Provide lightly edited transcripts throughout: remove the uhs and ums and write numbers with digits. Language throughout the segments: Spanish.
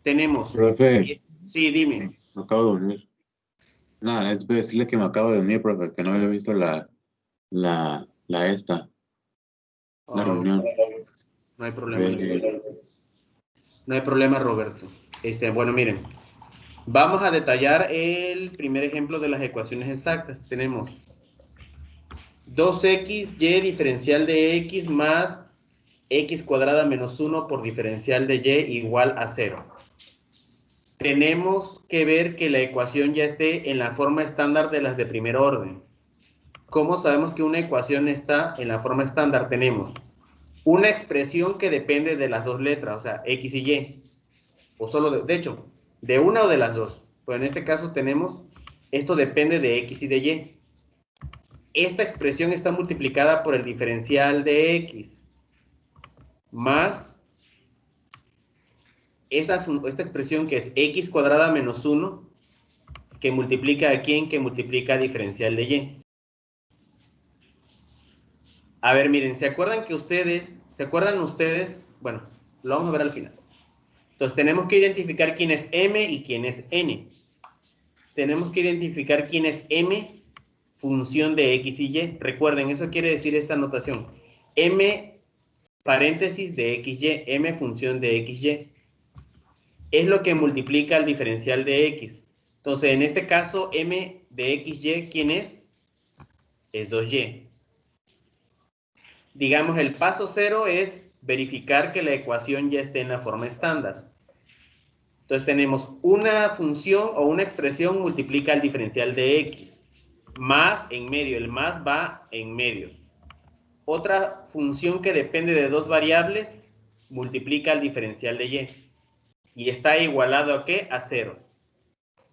Tenemos... Profe, Sí, dime. me acabo de unir. Nada, es decirle que me acabo de unir, profe, que no había visto la Ah, reunión. no hay problema, no hay Eh, problema. No hay problema, Roberto. Bueno, miren, vamos a detallar el primer ejemplo de las ecuaciones exactas. Tenemos 2xy diferencial de x más x cuadrada menos 1 por diferencial de y igual a 0. Tenemos que ver que la ecuación ya esté en la forma estándar de las de primer orden. ¿Cómo sabemos que una ecuación está en la forma estándar? Tenemos una expresión que depende de las dos letras, o sea, x y y. O solo de hecho, de una o de las dos. Pero en este caso tenemos, esto depende de x y de y. Esta expresión está multiplicada por el diferencial de x más esta expresión que es x cuadrada menos 1, que multiplica a quién, que multiplica a diferencial de y. A ver, miren, ¿se acuerdan ustedes? Bueno, lo vamos a ver al final. Entonces tenemos que identificar quién es m y quién es n. Tenemos que identificar quién es m, función de x y y. Recuerden, eso quiere decir esta notación. M paréntesis de xy, m función de xy. Es lo que multiplica el diferencial de x. Entonces, en este caso, m de xy, ¿quién es? Es 2y. Digamos, el paso 0 es verificar que la ecuación ya esté en la forma estándar. Entonces tenemos una función o una expresión multiplica el diferencial de x. Más en medio, el más va en medio. Otra función que depende de dos variables multiplica el diferencial de y. Y está igualado ¿a qué? A 0.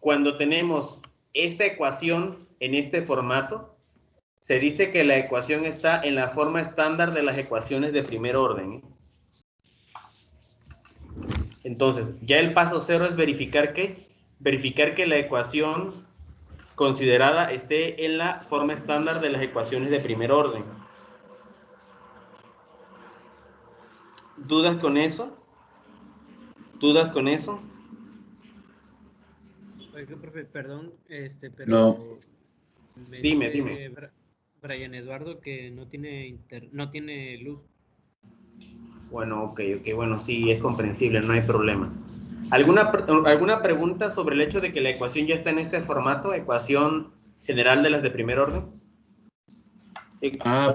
Cuando tenemos esta ecuación en este formato, se dice que la ecuación está en la forma estándar de las ecuaciones de primer orden. Entonces, ya el paso 0 es verificar que la ecuación considerada esté en la forma estándar de las ecuaciones de primer orden. ¿Dudas con eso? ¿Dudas con eso? Oiga, profe, perdón, no, pero me Dime. dice Brian Eduardo que no tiene luz. Bueno, ok, bueno, sí, es comprensible, no hay problema. ¿Alguna pregunta sobre el hecho de que la ecuación ya está en este formato? Ecuación general de las de primer orden.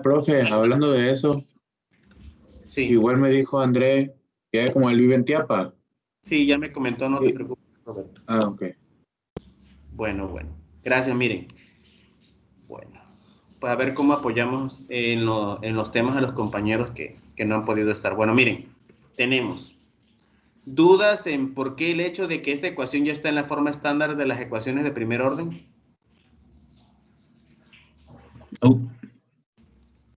profe, hablando de eso, Sí, igual me dijo André que como él vive en Tiapa. sí, ya me comentó, no te Sí. preocupes, Roberto. Ok. Bueno. Gracias, miren. Bueno, pues a ver cómo apoyamos en los temas a los compañeros que no han podido estar. Bueno, miren, tenemos dudas en por qué el hecho de que esta ecuación ya está en la forma estándar de las ecuaciones de primer orden. No.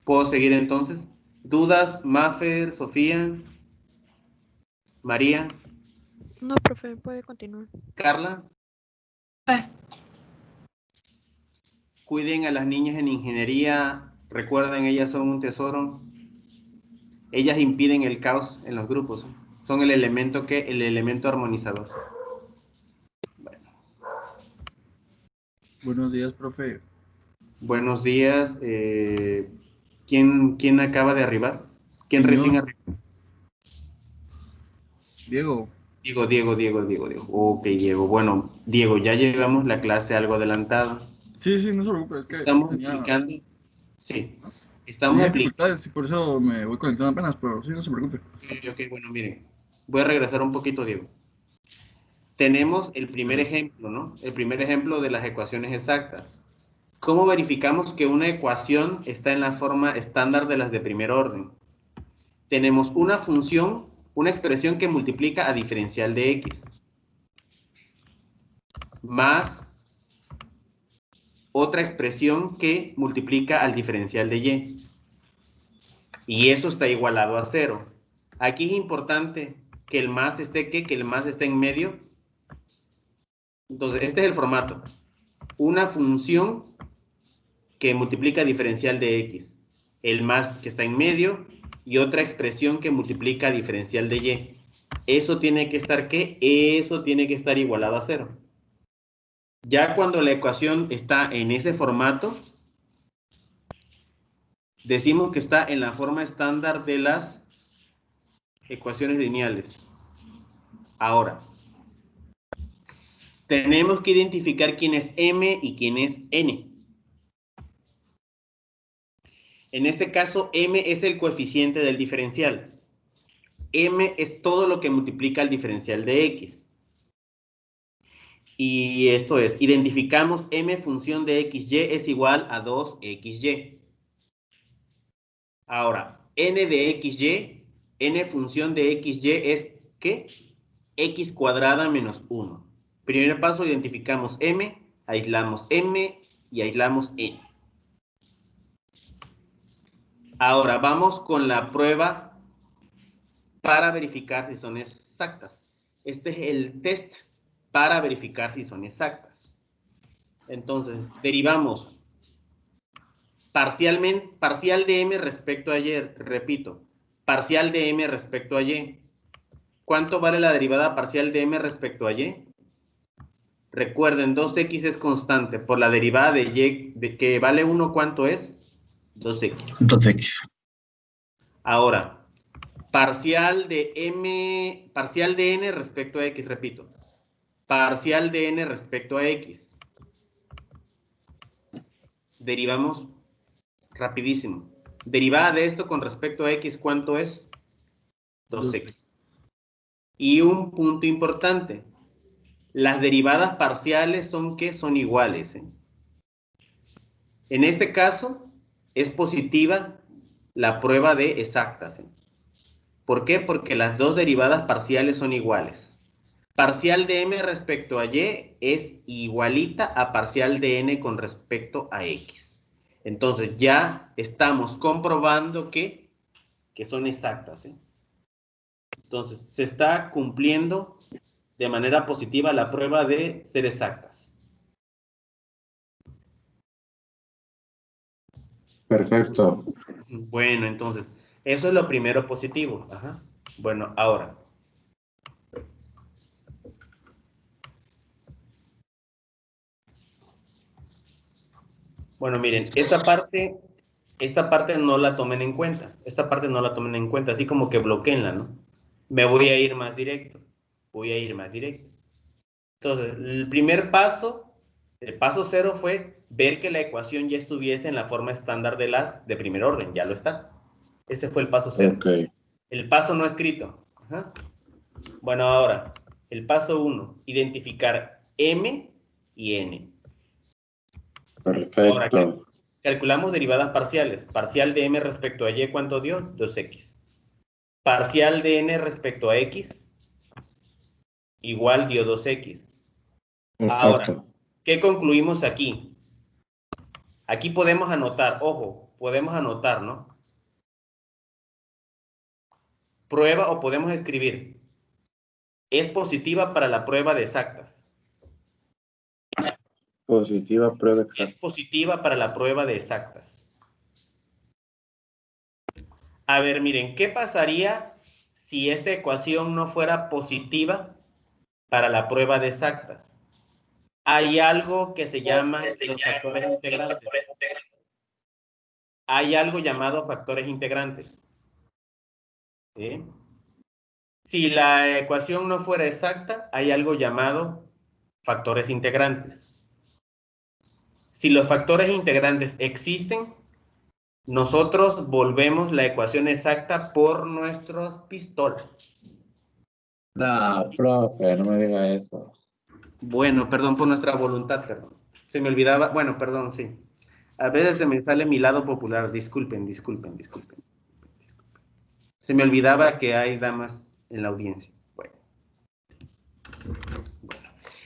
¿Puedo seguir entonces? ¿Dudas, Mafer, Sofía, María, No, profe, puede continuar. Carla? Cuiden a las niñas en ingeniería. Recuerden, ellas son un tesoro. Ellas impiden el caos en los grupos. Son el elemento armonizador. Buenos días, profe. Buenos días. ¿Quién acaba de arribar? ¿Quién Yo, recién arribó? Diego. Diego. Ok, Diego. Bueno, Diego, ya llevamos la clase algo adelantada. Sí, no se preocupe, es que Estamos explicando. Sí, estamos tenía explicando. dificultades y por eso me voy conectando apenas, pero sí, no se preocupe. Ok, bueno, miren. Voy a regresar un poquito, Diego. Tenemos el primer ejemplo, ¿no? El primer ejemplo de las ecuaciones exactas. ¿Cómo verificamos que una ecuación está en la forma estándar de las de primer orden? Tenemos una función, una expresión que multiplica a diferencial de x, más otra expresión que multiplica al diferencial de y. Y eso está igualado a 0. Aquí es importante que el más esté, que el más esté en medio. Entonces, este es el formato. Una función que multiplica diferencial de x, el más que está en medio y otra expresión que multiplica diferencial de y. Eso tiene que estar, ¿qué? Eso tiene que estar igualado a 0. Ya cuando la ecuación está en ese formato, decimos que está en la forma estándar de las ecuaciones lineales. Ahora, tenemos que identificar quién es m y quién es n. En este caso, m es el coeficiente del diferencial. M es todo lo que multiplica el diferencial de x. Y esto es, identificamos m función de xy es igual a 2xy. Ahora, n de xy, n función de xy es, ¿qué? X cuadrada menos 1. Primer paso, identificamos m, aislamos m y aislamos n. Ahora, vamos con la prueba para verificar si son exactas. Este es el test para verificar si son exactas. Entonces, derivamos parcial de m respecto a y, repito, parcial de m respecto a y. ¿Cuánto vale la derivada parcial de m respecto a y? Recuerden, 2x es constante. Por la derivada de y, que vale 1, ¿cuánto es? 2x. 2x. Ahora, parcial de n respecto a x, repito. Parcial de n respecto a x. Derivamos rapidísimo. Derivada de esto con respecto a x, ¿cuánto es? 2x. Y un punto importante. Las derivadas parciales son ¿qué? Son iguales. En este caso, es positiva la prueba de exactas. ¿Por qué? Porque las dos derivadas parciales son iguales. Parcial de m respecto a y es igualita a parcial de n con respecto a x. Entonces ya estamos comprobando que son exactas. Entonces se está cumpliendo de manera positiva la prueba de ser exactas. Perfecto. Bueno, entonces, eso es lo primero positivo. Ajá. Bueno, ahora. Bueno, miren, esta parte no la tomen en cuenta. Esta parte no la tomen en cuenta, así como que bloqueenla, ¿no? Me voy a ir más directo. Voy a ir más directo. Entonces, el primer paso, el paso 0 fue ver que la ecuación ya estuviese en la forma estándar de primer orden. Ya lo está. Ese fue el paso 0. Ok. El paso no escrito. Ajá. Bueno, ahora, el paso 1, identificar m y n. Ahora, Perfecto. calculamos derivadas parciales. Parcial de m respecto a y, ¿cuánto dio? 2x. Parcial de n respecto a x, igual dio 2x. Ahora, Perfecto. ¿qué concluimos aquí? Aquí podemos anotar, ojo, podemos anotar, ¿no? Prueba o podemos escribir. Es positiva para la prueba de exactas. Positiva prueba Es exacta. positiva para la prueba de exactas. A ver, miren, ¿qué pasaría si esta ecuación no fuera positiva para la prueba de exactas? Hay algo que se llama los factores integrantes. Hay algo llamado factores integrantes. ¿Sí? Si la ecuación no fuera exacta, hay algo llamado factores integrantes. Si los factores integrantes existen, nosotros volvemos la ecuación exacta por nuestras pistolas. No, profe, no me diga eso. Bueno, perdón por nuestra voluntad, perdón. Se me olvidaba, bueno, perdón, sí. A veces se me sale mi lado popular, disculpen. Se me olvidaba que hay damas en la audiencia. Bueno.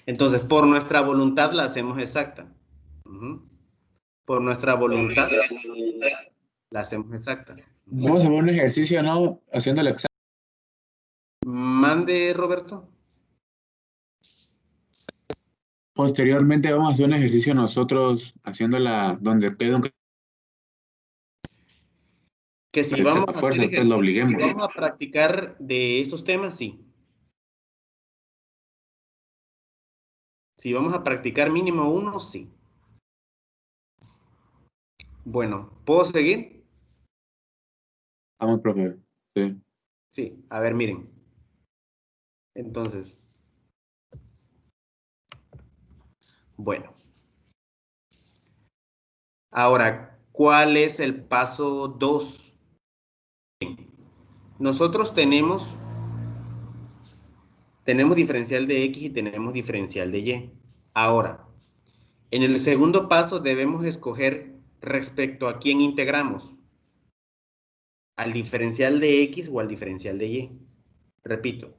Entonces, por nuestra voluntad la hacemos exacta. Por nuestra voluntad la hacemos exacta. Vamos a ver un ejercicio, ¿no? Haciendo el examen. Mande, Roberto. Posteriormente vamos a hacer un ejercicio nosotros haciéndola donde quede un... Que si para que vamos sepa a hacer fuerza, pues lo ejercicio y obliguemos. vamos a practicar de estos temas, sí. Si vamos a practicar mínimo 1, sí. Bueno, ¿puedo seguir? Vamos, profe. Sí. Sí, a ver, miren. Entonces, bueno. Ahora, ¿cuál es el paso 2? Nosotros tenemos diferencial de X y tenemos diferencial de Y. Ahora, en el segundo paso debemos escoger respecto a quién integramos. ¿Al diferencial de X o al diferencial de Y? Repito,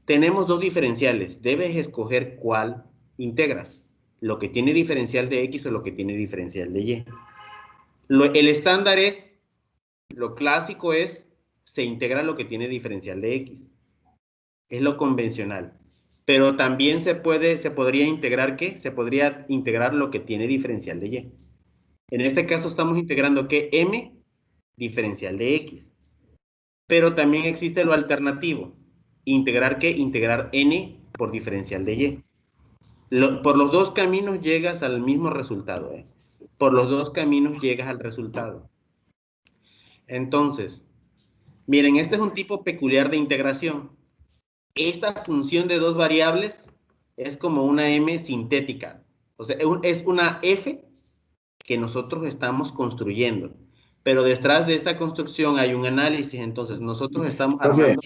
tenemos dos diferenciales. Debes escoger cuál integras. Lo que tiene diferencial de X o lo que tiene diferencial de Y. El estándar es, lo clásico es, se integra lo que tiene diferencial de X. Es lo convencional. Pero también se podría integrar, ¿qué? Se podría integrar lo que tiene diferencial de Y. En este caso estamos integrando, ¿qué? M diferencial de X. Pero también existe lo alternativo. ¿Integrar qué? Integrar N por diferencial de Y. Por los dos caminos llegas al mismo resultado. Por los dos caminos llegas al resultado. Entonces, miren, este es un tipo peculiar de integración. Esta función de dos variables es como una M sintética. O sea, es una F que nosotros estamos construyendo. Pero detrás de esta construcción hay un análisis. Entonces, nosotros estamos Profe, armando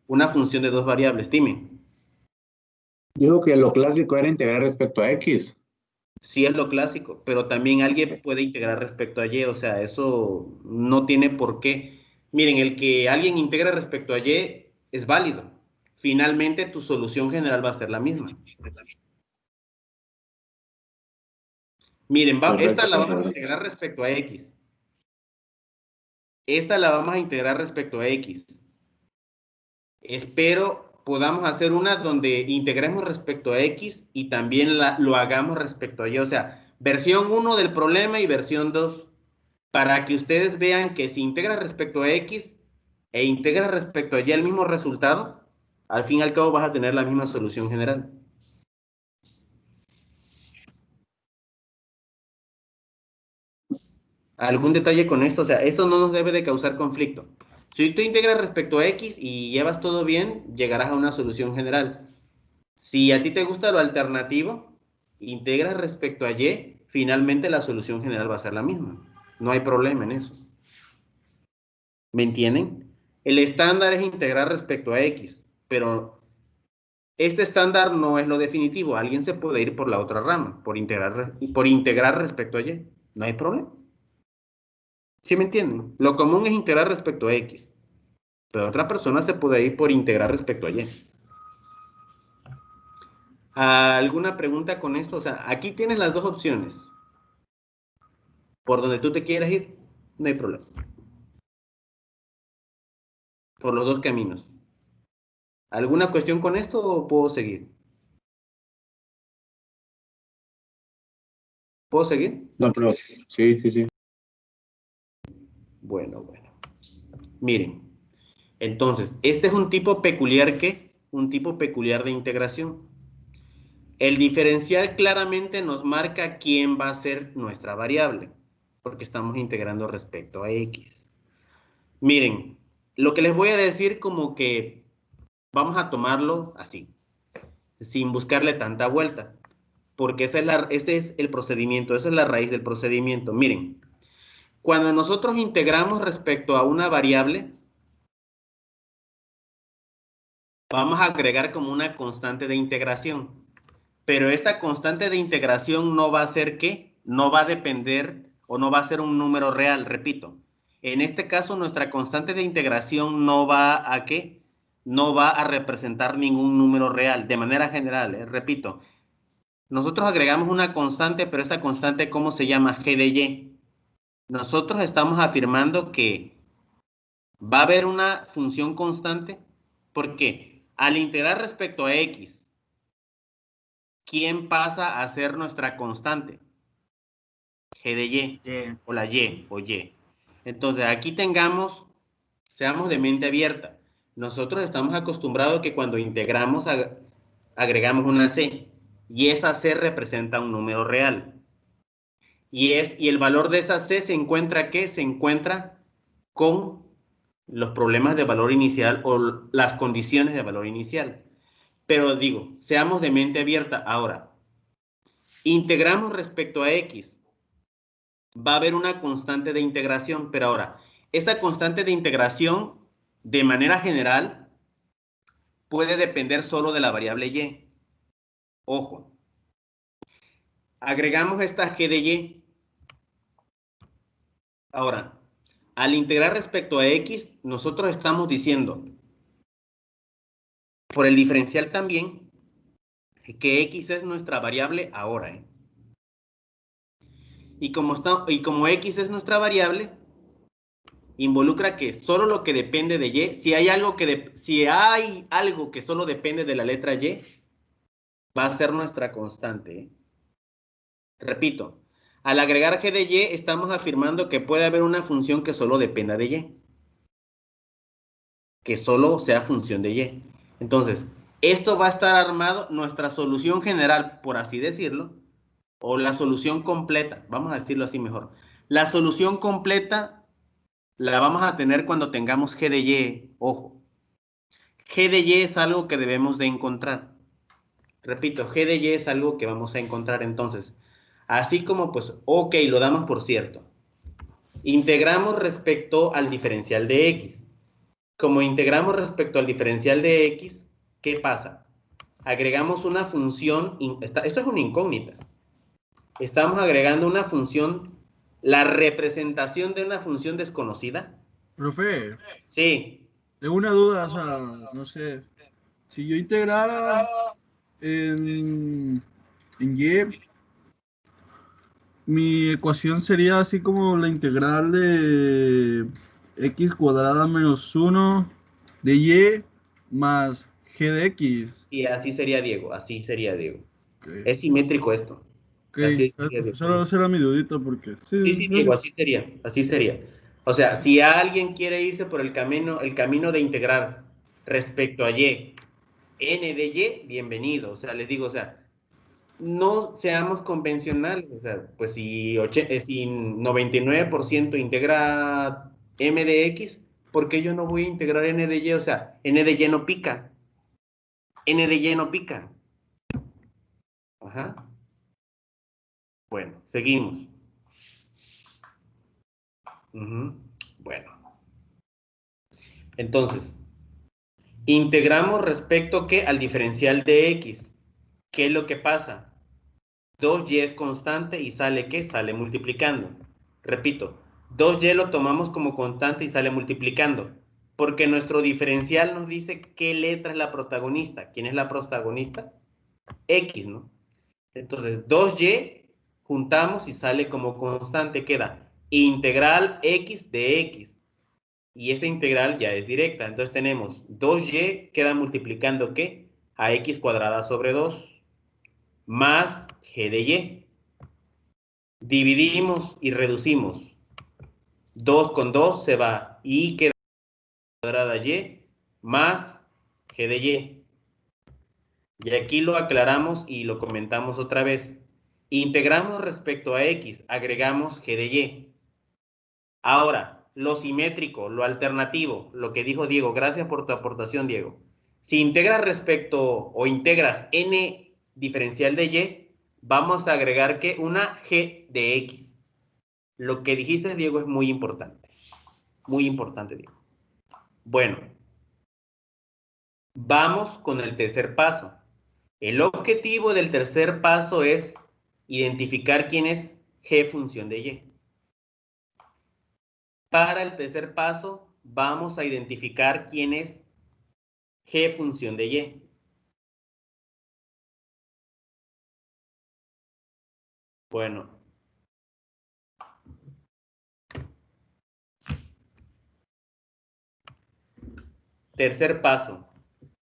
una función de dos variables. Dime. dijo que lo clásico era integrar respecto a X. Sí es lo clásico, pero también alguien puede integrar respecto a Y. O sea, eso no tiene por qué. Miren, el que alguien integre respecto a Y es válido. Finalmente, tu solución general va a ser la misma. Miren, esta Perfecto, la vamos a profe. integrar respecto a X. Esta la vamos a integrar respecto a X. Espero podamos hacer una donde integremos respecto a X y también lo hagamos respecto a Y. O sea, versión 1 del problema y versión 2. Para que ustedes vean que si integra respecto a X e integra respecto a Y el mismo resultado, al fin y al cabo vas a tener la misma solución general. ¿Algún detalle con esto? O sea, esto no nos debe de causar conflicto. Si tú integras respecto a X y llevas todo bien, llegarás a una solución general. Si a ti te gusta lo alternativo, integras respecto a Y, finalmente la solución general va a ser la misma. No hay problema en eso. ¿Me entienden? El estándar es integrar respecto a X, pero este estándar no es lo definitivo. Alguien se puede ir por la otra rama, por integrar respecto a Y. No hay problema. ¿Sí me entienden? Lo común es integrar respecto a X, pero otra persona se puede ir por integrar respecto a Y. ¿Alguna pregunta con esto? O sea, aquí tienes las dos opciones. Por donde tú te quieras ir, no hay problema. Por los dos caminos. ¿Alguna cuestión con esto o puedo seguir? ¿Puedo seguir? No, profe. Sí, sí, sí. Bueno. Miren, entonces, este es un tipo peculiar un tipo peculiar de integración. El diferencial claramente nos marca quién va a ser nuestra variable, porque estamos integrando respecto a X. Miren, lo que les voy a decir como que vamos a tomarlo así, sin buscarle tanta vuelta, porque ese es el procedimiento, esa es la raíz del procedimiento. Miren, cuando nosotros integramos respecto a una variable, vamos a agregar como una constante de integración. Pero esa constante de integración no va a ser ¿qué? No va a depender o no va a ser un número real, repito. En este caso, nuestra constante de integración no va a ¿qué? No va a representar ningún número real, de manera general, repito. Nosotros agregamos una constante, pero esa constante, ¿cómo se llama? G de Y. Nosotros estamos afirmando que va a haber una función constante, porque al integrar respecto a X, ¿quién pasa a ser nuestra constante? G de Y, o la Y, o Y. Entonces, aquí seamos de mente abierta. Nosotros estamos acostumbrados que cuando integramos, agregamos una C. y esa C representa un número real. Y el valor de esa C se encuentra, ¿qué? Se encuentra con los problemas de valor inicial o las condiciones de valor inicial. Pero digo, seamos de mente abierta. Ahora, integramos respecto a X. Va a haber una constante de integración, pero ahora, esa constante de integración, de manera general, puede depender solo de la variable Y. Ojo. Agregamos esta G de Y. Ahora, al integrar respecto a X, nosotros estamos diciendo, por el diferencial también, que X es nuestra variable ahora. Y como X es nuestra variable, involucra que solo lo que depende de Y, si hay algo que solo depende de la letra Y, va a ser nuestra constante. Repito, al agregar G de Y, estamos afirmando que puede haber una función que solo dependa de Y. Que solo sea función de Y. Entonces, esto va a estar armado, nuestra solución general, por así decirlo, o la solución completa, vamos a decirlo así mejor. La solución completa la vamos a tener cuando tengamos G de Y. Ojo, G de Y es algo que debemos de encontrar. Repito, G de Y es algo que vamos a encontrar. Entonces, así como pues, ok, lo damos por cierto. Integramos respecto al diferencial de X. Como integramos respecto al diferencial de X, ¿qué pasa? Agregamos una función, esto es una incógnita. Estamos agregando una función, la representación de una función desconocida. Profe, Sí, tengo una duda, o sea, no sé. Si yo integrara en Y, mi ecuación sería así como la integral de x cuadrada menos 1 de Y más G de X. sí, así sería Diego, así sería Diego. Ok, Es simétrico esto. ok, Así sería Diego. solo esa era mi dudita porque... Sí, Sí, sí, Diego, gracias. así sería, así sería. O sea, si alguien quiere irse por el camino de integrar respecto a Y, n de Y, bienvenido. O sea, les digo, o sea, no seamos convencionales. O sea, pues si 99% integra m de X, ¿por qué yo no voy a integrar n de Y? O sea, n de Y no pica. N de Y no pica. Ajá. Bueno, seguimos. Bueno, entonces, integramos respecto ¿qué? Al diferencial de X. ¿Qué es lo que pasa? 2y es constante y sale ¿qué? Sale multiplicando. Repito, 2y lo tomamos como constante y sale multiplicando. Porque nuestro diferencial nos dice qué letra es la protagonista. ¿Quién es la protagonista? X, ¿no? Entonces, 2y juntamos y sale como constante. Queda integral x de x. Y esta integral ya es directa. Entonces tenemos 2y queda multiplicando ¿qué? A x cuadrada sobre 2 más g de y. Dividimos y reducimos. 2 con 2 se va y queda cuadrada y más g de y. Y aquí lo aclaramos y lo comentamos otra vez. Integramos respecto a x, agregamos g de y. Ahora, lo simétrico, lo alternativo, lo que dijo Diego, gracias por tu aportación, Diego. Si integras respecto o integras n diferencial de y, vamos a agregar que una g de x. Lo que dijiste, Diego, es muy importante. Muy importante, Diego. Bueno, vamos con el tercer paso. El objetivo del tercer paso es identificar quién es g función de y. Para el tercer paso, vamos a identificar quién es g función de y. Bueno. Tercer paso.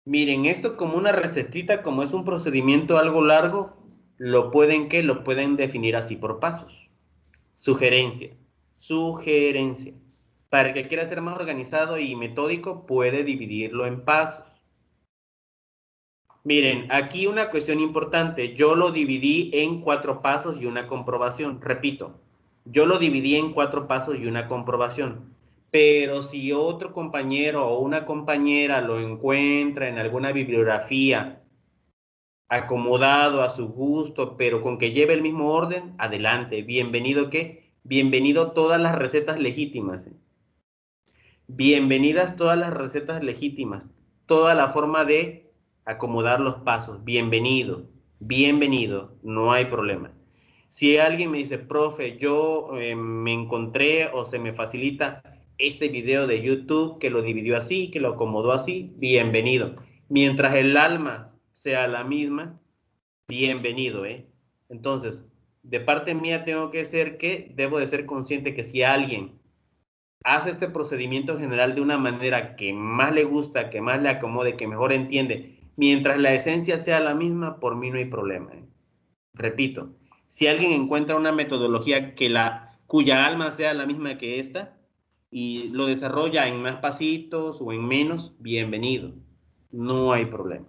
Miren, esto como una recetita, como es un procedimiento algo largo, lo pueden definir así por pasos. Sugerencia. Sugerencia. Para el que quiera ser más organizado y metódico, puede dividirlo en pasos. Miren, aquí una cuestión importante. Yo lo dividí en 4 pasos y una comprobación. Repito, yo lo dividí en 4 pasos y una comprobación. Pero si otro compañero o una compañera lo encuentra en alguna bibliografía acomodado a su gusto, pero con que lleve el mismo orden, adelante. Bienvenido, ¿qué? Bienvenido todas las recetas legítimas. Bienvenidas todas las recetas legítimas. Toda la forma de acomodar los pasos. Bienvenido, bienvenido, no hay problema. Si alguien me dice, profe, yo me encontré o se me facilita este video de YouTube que lo dividió así, que lo acomodó así, bienvenido. Mientras el alma sea la misma, bienvenido, ¿eh? Entonces, de parte mía tengo que ser que debo de ser consciente que si alguien hace este procedimiento general de una manera que más le gusta, que más le acomode, que mejor entiende, mientras la esencia sea la misma, por mí no hay problema, ¿eh? Repito, si alguien encuentra una metodología cuya alma sea la misma que esta y lo desarrolla en más pasitos o en menos, bienvenido, no hay problema.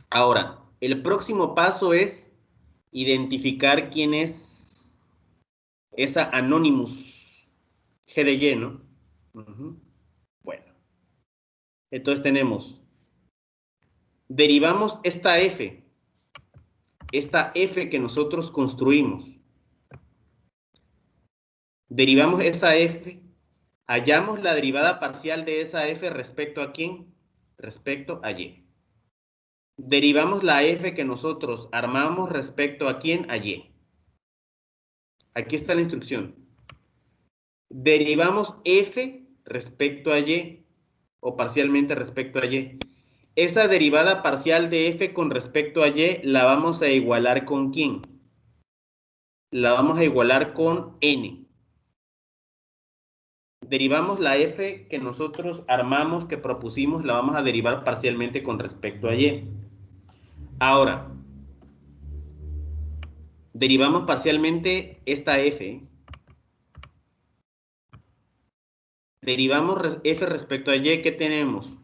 Ahora, el próximo paso es identificar quién es esa Anonymous G de Y, ¿no? Bueno, entonces tenemos, derivamos esta F que nosotros construimos. Derivamos esa F, hallamos la derivada parcial de esa F respecto a quién, respecto a Y. Derivamos la F que nosotros armamos respecto a quién, a Y. Aquí está la instrucción. Derivamos F respecto a Y, o parcialmente respecto a Y. Esa derivada parcial de F con respecto a Y la vamos a igualar ¿con quién? La vamos a igualar con N. Derivamos la F que nosotros armamos, que propusimos, la vamos a derivar parcialmente con respecto a Y. Ahora, derivamos parcialmente esta F. Derivamos F respecto a Y, ¿qué tenemos?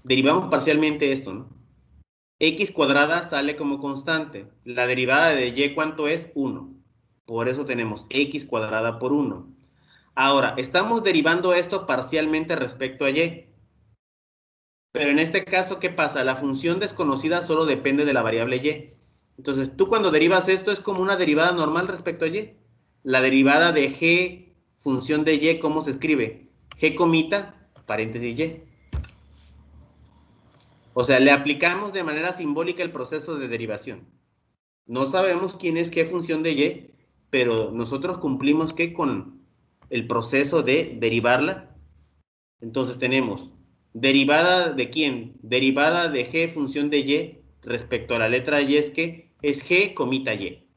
Derivamos parcialmente esto, ¿no? X cuadrada sale como constante. La derivada de Y, ¿cuánto es? 1. Por eso tenemos X cuadrada por 1. Ahora, estamos derivando esto parcialmente respecto a Y. Pero en este caso, ¿qué pasa? La función desconocida solo depende de la variable Y. Entonces, tú cuando derivas esto es como una derivada normal respecto a Y. La derivada de G, función de Y, ¿cómo se escribe? G comita, paréntesis Y. O sea, le aplicamos de manera simbólica el proceso de derivación. No sabemos quién es qué función de Y, pero nosotros cumplimos ¿qué? Con el proceso de derivarla. Entonces tenemos derivada de quién, derivada de G función de Y respecto a la letra Y es que es G comita Y.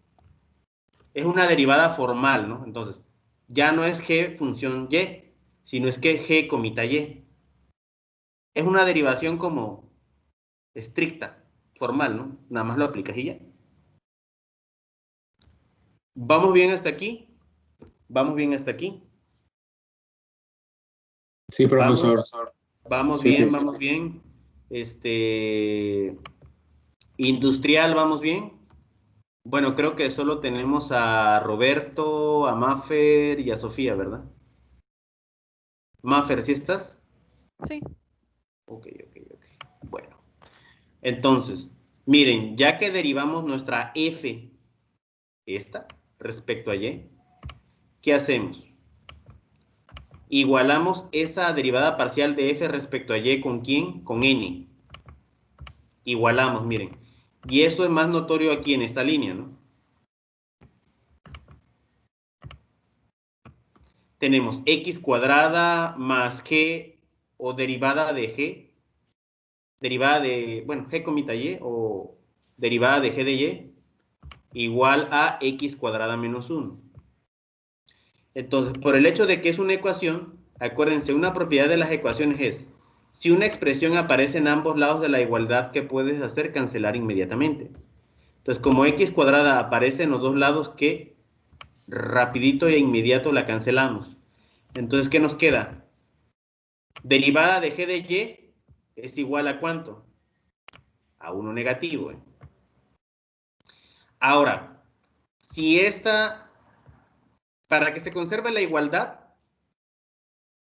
Es una derivada formal, ¿no? Entonces, ya no es G función Y, sino es que G comita Y. Es una derivación como estricta, formal, ¿no? Nada más lo aplicas y ya. ¿Vamos bien hasta aquí? ¿Vamos bien hasta aquí? Sí, profesor. Vamos Sí, bien, sí. vamos bien. Industrial, ¿vamos bien? Bueno, creo que solo tenemos a Roberto, a Maffer y a Sofía, ¿verdad? Maffer, ¿sí estás? Sí. Ok. Bueno, entonces, miren, ya que derivamos nuestra F, esta, respecto a Y, ¿qué hacemos? Igualamos esa derivada parcial de F respecto a Y ¿con quién? Con N. Igualamos, miren. Y eso es más notorio aquí en esta línea, ¿no? Tenemos X cuadrada más G o derivada de G. Derivada de, bueno, G comita Y o derivada de G de Y igual a X cuadrada menos 1. Entonces, por el hecho de que es una ecuación, acuérdense, una propiedad de las ecuaciones es, si una expresión aparece en ambos lados de la igualdad, ¿qué puedes hacer? Cancelar inmediatamente. Entonces, como X cuadrada aparece en los dos lados, ¿qué? Rapidito e inmediato la cancelamos. Entonces, ¿qué nos queda? Derivada de G de Y es igual a ¿cuánto? A 1 negativo. Ahora, si para que se conserve la igualdad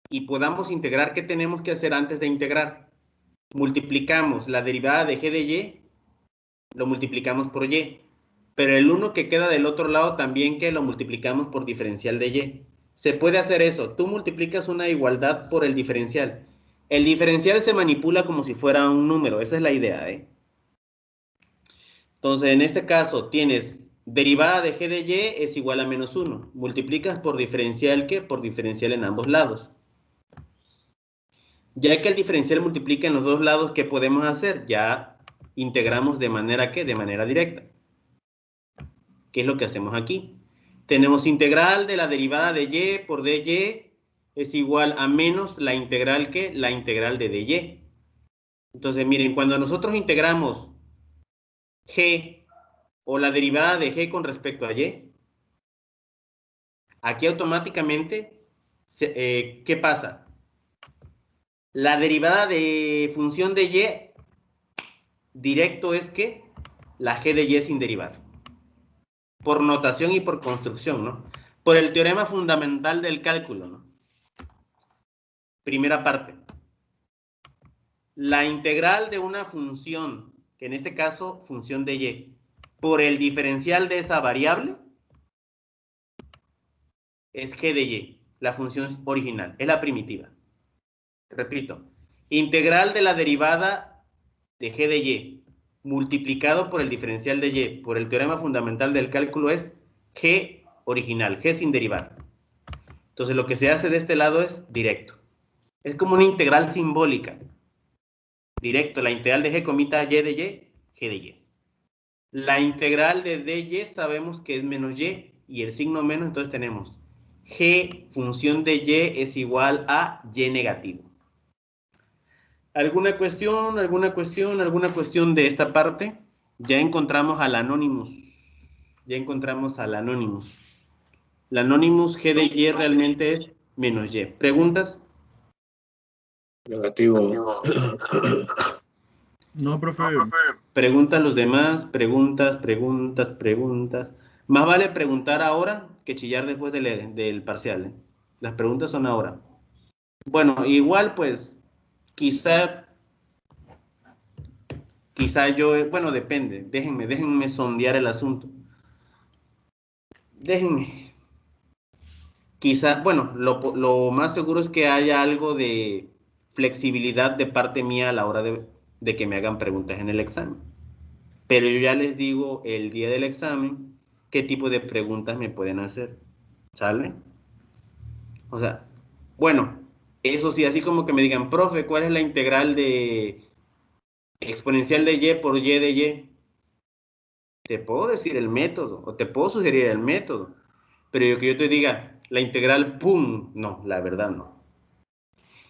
y podamos integrar, ¿qué tenemos que hacer antes de integrar? Multiplicamos la derivada de g de y, lo multiplicamos por y. Pero el 1 que queda del otro lado también que lo multiplicamos por diferencial de y. Se puede hacer eso. Tú multiplicas una igualdad por el diferencial. El diferencial se manipula como si fuera un número. Esa es la idea, ¿eh? Entonces, en este caso, tienes derivada de g de y es igual a menos 1. Multiplicas por diferencial, ¿qué? Por diferencial en ambos lados. Ya que el diferencial multiplica en los dos lados, ¿qué podemos hacer? Ya integramos de manera, ¿qué? De manera directa. ¿Qué es lo que hacemos aquí? Tenemos integral de la derivada de y por dy es igual a menos la integral, ¿qué? La integral de dy. Entonces, miren, cuando nosotros integramos g o la derivada de g con respecto a y, aquí automáticamente, ¿qué pasa? La derivada de función de y directo es que la g de y sin derivar. Por notación y por construcción, ¿no? Por el teorema fundamental del cálculo, ¿no? Primera parte. La integral de una función, que en este caso función de y, por el diferencial de esa variable, es g de y, la función original, es la primitiva. Repito, integral de la derivada de g de y multiplicado por el diferencial de y por el teorema fundamental del cálculo es g original, g sin derivar. Entonces lo que se hace de este lado es directo. Es como una integral simbólica. Directo, la integral de g comita y de y, g de y. La integral de dy sabemos que es menos y el signo menos, entonces tenemos g función de y es igual a y negativo. ¿Alguna cuestión? ¿Alguna cuestión? ¿Alguna cuestión de esta parte? Ya encontramos al Anonymous. Ya encontramos al Anonymous. El Anonymous g de y realmente es menos y. ¿Preguntas? Negativo. No, profe. Preguntan los demás, preguntas. Más vale preguntar ahora que chillar después del parcial, ¿eh? Las preguntas son ahora. Bueno, igual pues, quizá yo, bueno, depende. Déjenme sondear el asunto. Déjenme. Quizá, bueno, lo más seguro es que haya algo de flexibilidad de parte mía a la hora de que me hagan preguntas en el examen. Pero yo ya les digo el día del examen qué tipo de preguntas me pueden hacer. ¿Sale? O sea, bueno, eso sí, así como que me digan, profe, ¿cuál es la integral de exponencial de y por y de y? Te puedo decir el método o te puedo sugerir el método, pero que yo te diga la integral, ¡pum! No, la verdad no.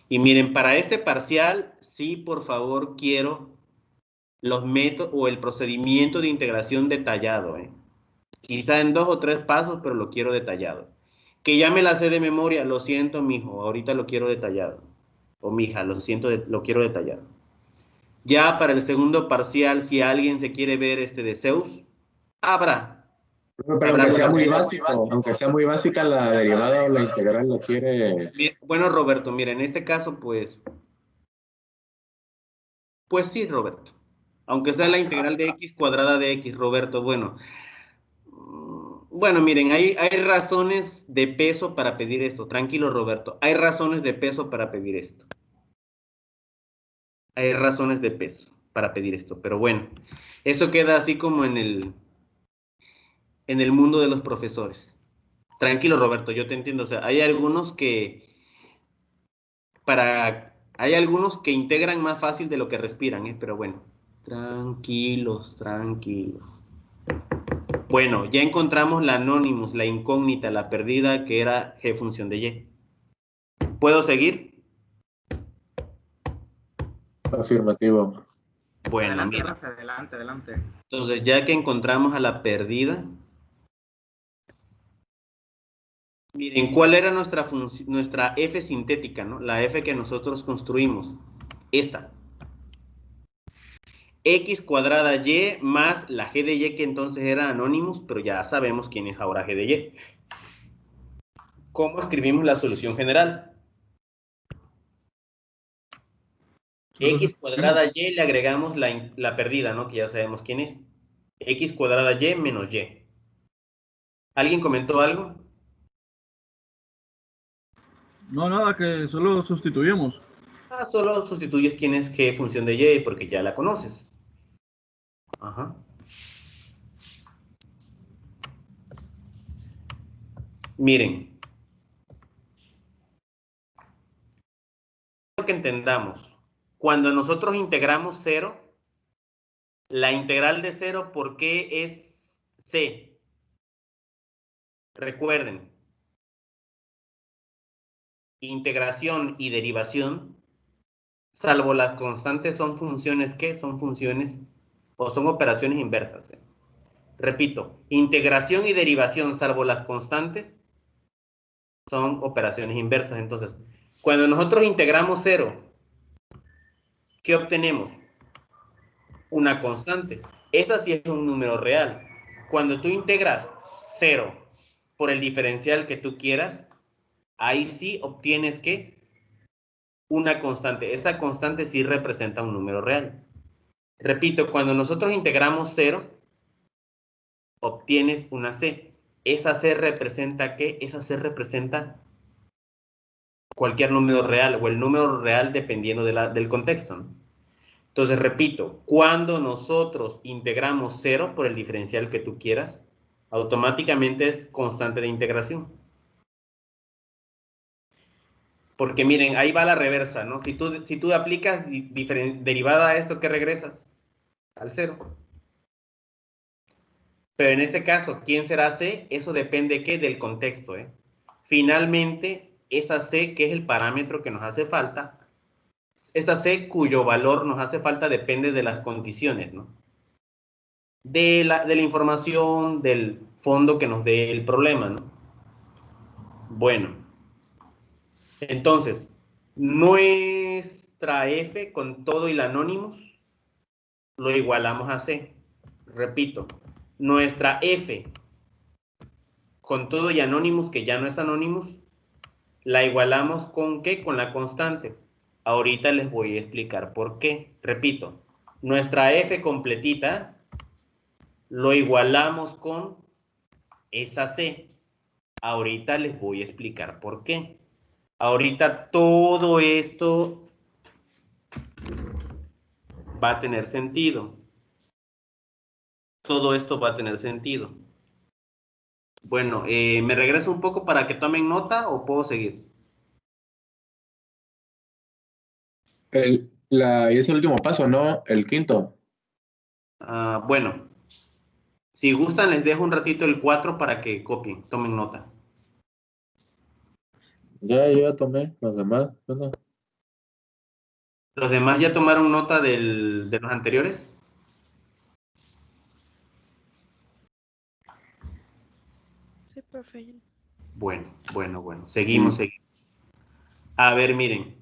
Y miren, para este parcial, sí, por favor, quiero los métodos o el procedimiento de integración detallado, ¿eh? Quizá en 2 o 3 pasos, pero lo quiero detallado. Que ya me la sé de memoria, lo siento, mijo, ahorita lo quiero detallado. O mija, lo siento, lo quiero detallado. Ya para el segundo parcial, si alguien se quiere ver de Zeus, habrá. Pero aunque sea muy básico, aunque sea muy básica la derivada o la integral, lo quiere. Bueno, Roberto, mira, en este caso, pues sí, Roberto. Aunque sea la integral de x cuadrada de x, Roberto, bueno. Bueno, miren, hay razones de peso para pedir esto. Tranquilo, Roberto. Hay razones de peso para pedir esto. Hay razones de peso para pedir esto. Pero bueno, eso queda así como en el mundo de los profesores. Tranquilo, Roberto, yo te entiendo. O sea, hay algunos que integran más fácil de lo que respiran, ¿eh? Pero bueno, tranquilos. Bueno, ya encontramos la Anonymous, la incógnita, la perdida, que era g función de y. ¿Puedo seguir? Afirmativo. Bueno, Adelante, mira. profe, adelante. Entonces, ya que encontramos a la perdida, miren, ¿cuál era nuestra f sintética, ¿no? La f que nosotros construimos. Esta. X cuadrada Y más la G de Y, que entonces era Anonymous, pero ya sabemos quién es ahora G de Y. ¿Cómo escribimos la solución general? Solo X sustituimos. cuadrada Y le agregamos la perdida, ¿no? Que ya sabemos quién es. X cuadrada Y menos Y. ¿Alguien comentó algo? No, nada, que solo sustituimos. Ah, solo sustituyes quién es qué función de Y porque ya la conoces. Ajá. Miren, quiero que entendamos. Cuando nosotros integramos 0, la integral de 0, ¿por qué es C? Recuerden, integración y derivación, salvo las constantes, son funciones ¿qué? Son funciones o son operaciones inversas. Repito, integración y derivación, salvo las constantes, son operaciones inversas. Entonces, cuando nosotros integramos 0, ¿qué obtenemos? Una constante. Esa sí es un número real. Cuando tú integras 0 por el diferencial que tú quieras, ahí sí obtienes ¿qué? Una constante. Esa constante sí representa un número real. Repito, cuando nosotros integramos 0, obtienes una C. Esa C representa ¿qué? Esa C representa cualquier número real o el número real dependiendo del contexto, ¿no? Entonces, repito, cuando nosotros integramos 0 por el diferencial que tú quieras, automáticamente es constante de integración. Porque miren, ahí va la reversa, ¿no? Si tú aplicas derivada a esto, ¿qué regresas? Al 0. Pero en este caso, ¿quién será C? Eso depende ¿qué? Del contexto, ¿eh? Finalmente, esa C, que es el parámetro que nos hace falta, esa C cuyo valor nos hace falta depende de las condiciones, ¿no? De la información, del fondo que nos dé el problema, ¿no? Bueno, entonces, nuestra F con todo y la Anonymous lo igualamos a C. Repito, nuestra F con todo y Anonymous, que ya no es Anonymous, la igualamos con ¿qué? Con la constante. Ahorita les voy a explicar por qué. Repito, nuestra F completita lo igualamos con esa C. Ahorita les voy a explicar por qué. Ahorita todo esto va a tener sentido. Todo esto va a tener sentido. Bueno, ¿me regreso un poco para que tomen nota o puedo seguir? Y es el último paso, ¿no? El quinto. Bueno, si gustan les dejo un ratito el 4 para que copien, tomen nota. Yo ya tomé los demás. ¿No? ¿Los demás ya tomaron nota de los anteriores? Sí, profe. Bueno. Seguimos. A ver, miren.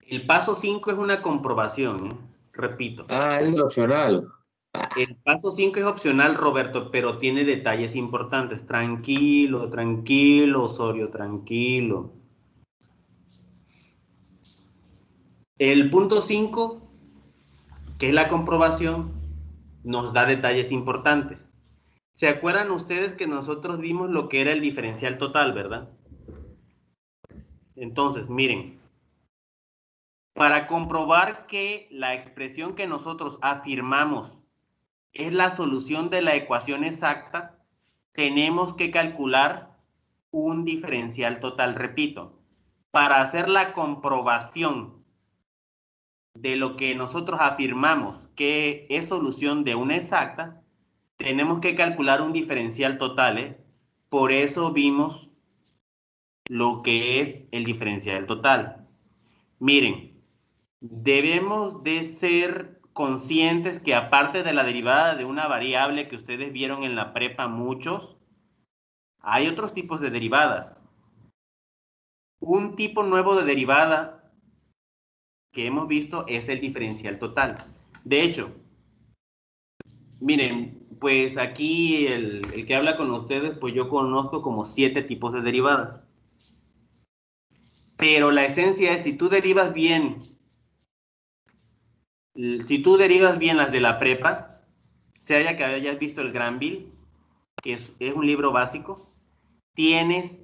El paso 5 es una comprobación, ¿eh? Repito. Ah, es el opcional. El paso 5 es opcional, Roberto, pero tiene detalles importantes. Tranquilo, Osorio, tranquilo. El punto 5, que es la comprobación, nos da detalles importantes. ¿Se acuerdan ustedes que nosotros vimos lo que era el diferencial total, verdad? Entonces, miren, para comprobar que la expresión que nosotros afirmamos es la solución de la ecuación exacta, tenemos que calcular un diferencial total. Repito, para hacer la comprobación de lo que nosotros afirmamos que es solución de una exacta, tenemos que calcular un diferencial total, ¿eh? Por eso vimos lo que es el diferencial total. Miren, debemos de ser conscientes que aparte de la derivada de una variable que ustedes vieron en la prepa muchos, hay otros tipos de derivadas. Un tipo nuevo de derivada que hemos visto es el diferencial total. De hecho, miren, pues aquí el que habla con ustedes, pues yo conozco como 7 tipos de derivadas. Pero la esencia es, si tú derivas bien las de la prepa, sea que hayas visto el Granville, que es un libro básico, tienes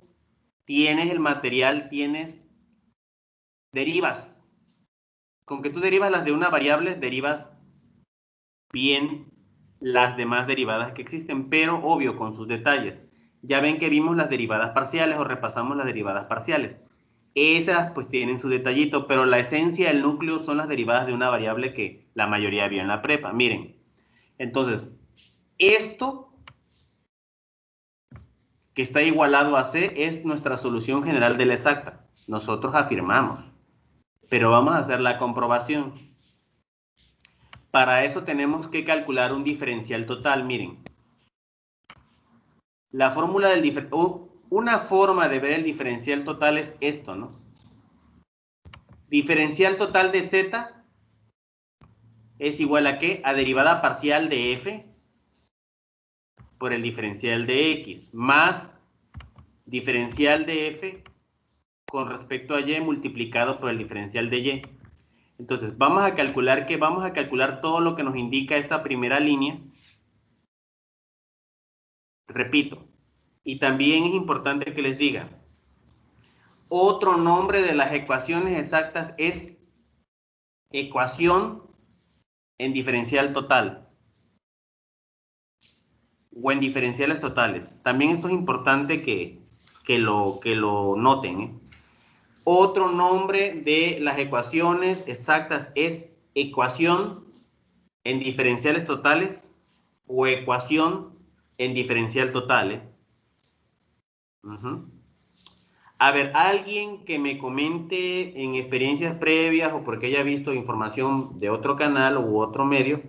el material, derivas. Con que tú derivas las de una variable, derivas bien las demás derivadas que existen, pero obvio, con sus detalles. Ya ven que vimos las derivadas parciales o repasamos las derivadas parciales. Esas pues tienen su detallito, pero la esencia, el núcleo son las derivadas de una variable que la mayoría vio en la prepa. Miren, entonces, esto que está igualado a C es nuestra solución general de la exacta. Nosotros afirmamos, pero vamos a hacer la comprobación. Para eso tenemos que calcular un diferencial total. Miren, la fórmula del una forma de ver el diferencial total es esto, ¿no? Diferencial total de Z es igual a ¿qué? A derivada parcial de F por el diferencial de X más diferencial de F con respecto a Y multiplicado por el diferencial de Y. Entonces, vamos a calcular todo lo que nos indica esta primera línea. Repito, y también es importante que les diga, otro nombre de las ecuaciones exactas es ecuación en diferencial total o en diferenciales totales. También esto es importante que lo noten, ¿eh? Otro nombre de las ecuaciones exactas es ecuación en diferenciales totales o ecuación en diferencial total, ¿eh? A ver, alguien que me comente en experiencias previas o porque haya visto información de otro canal u otro medio,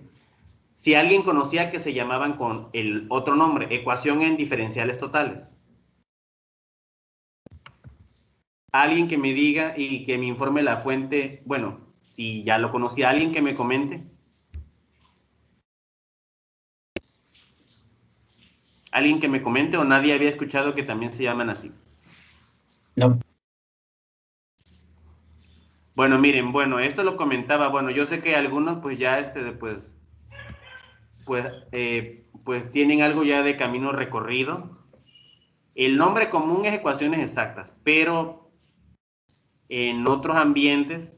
si alguien conocía que se llamaban con el otro nombre, ecuación en diferenciales totales. Alguien que me diga y que me informe la fuente, bueno, si ya lo conocía, alguien que me comente. Alguien que me comente o nadie había escuchado que también se llaman así. No. Bueno, miren, bueno, esto lo comentaba, bueno, yo sé que algunos pues ya pues tienen algo ya de camino recorrido. El nombre común es ecuaciones exactas, pero en otros ambientes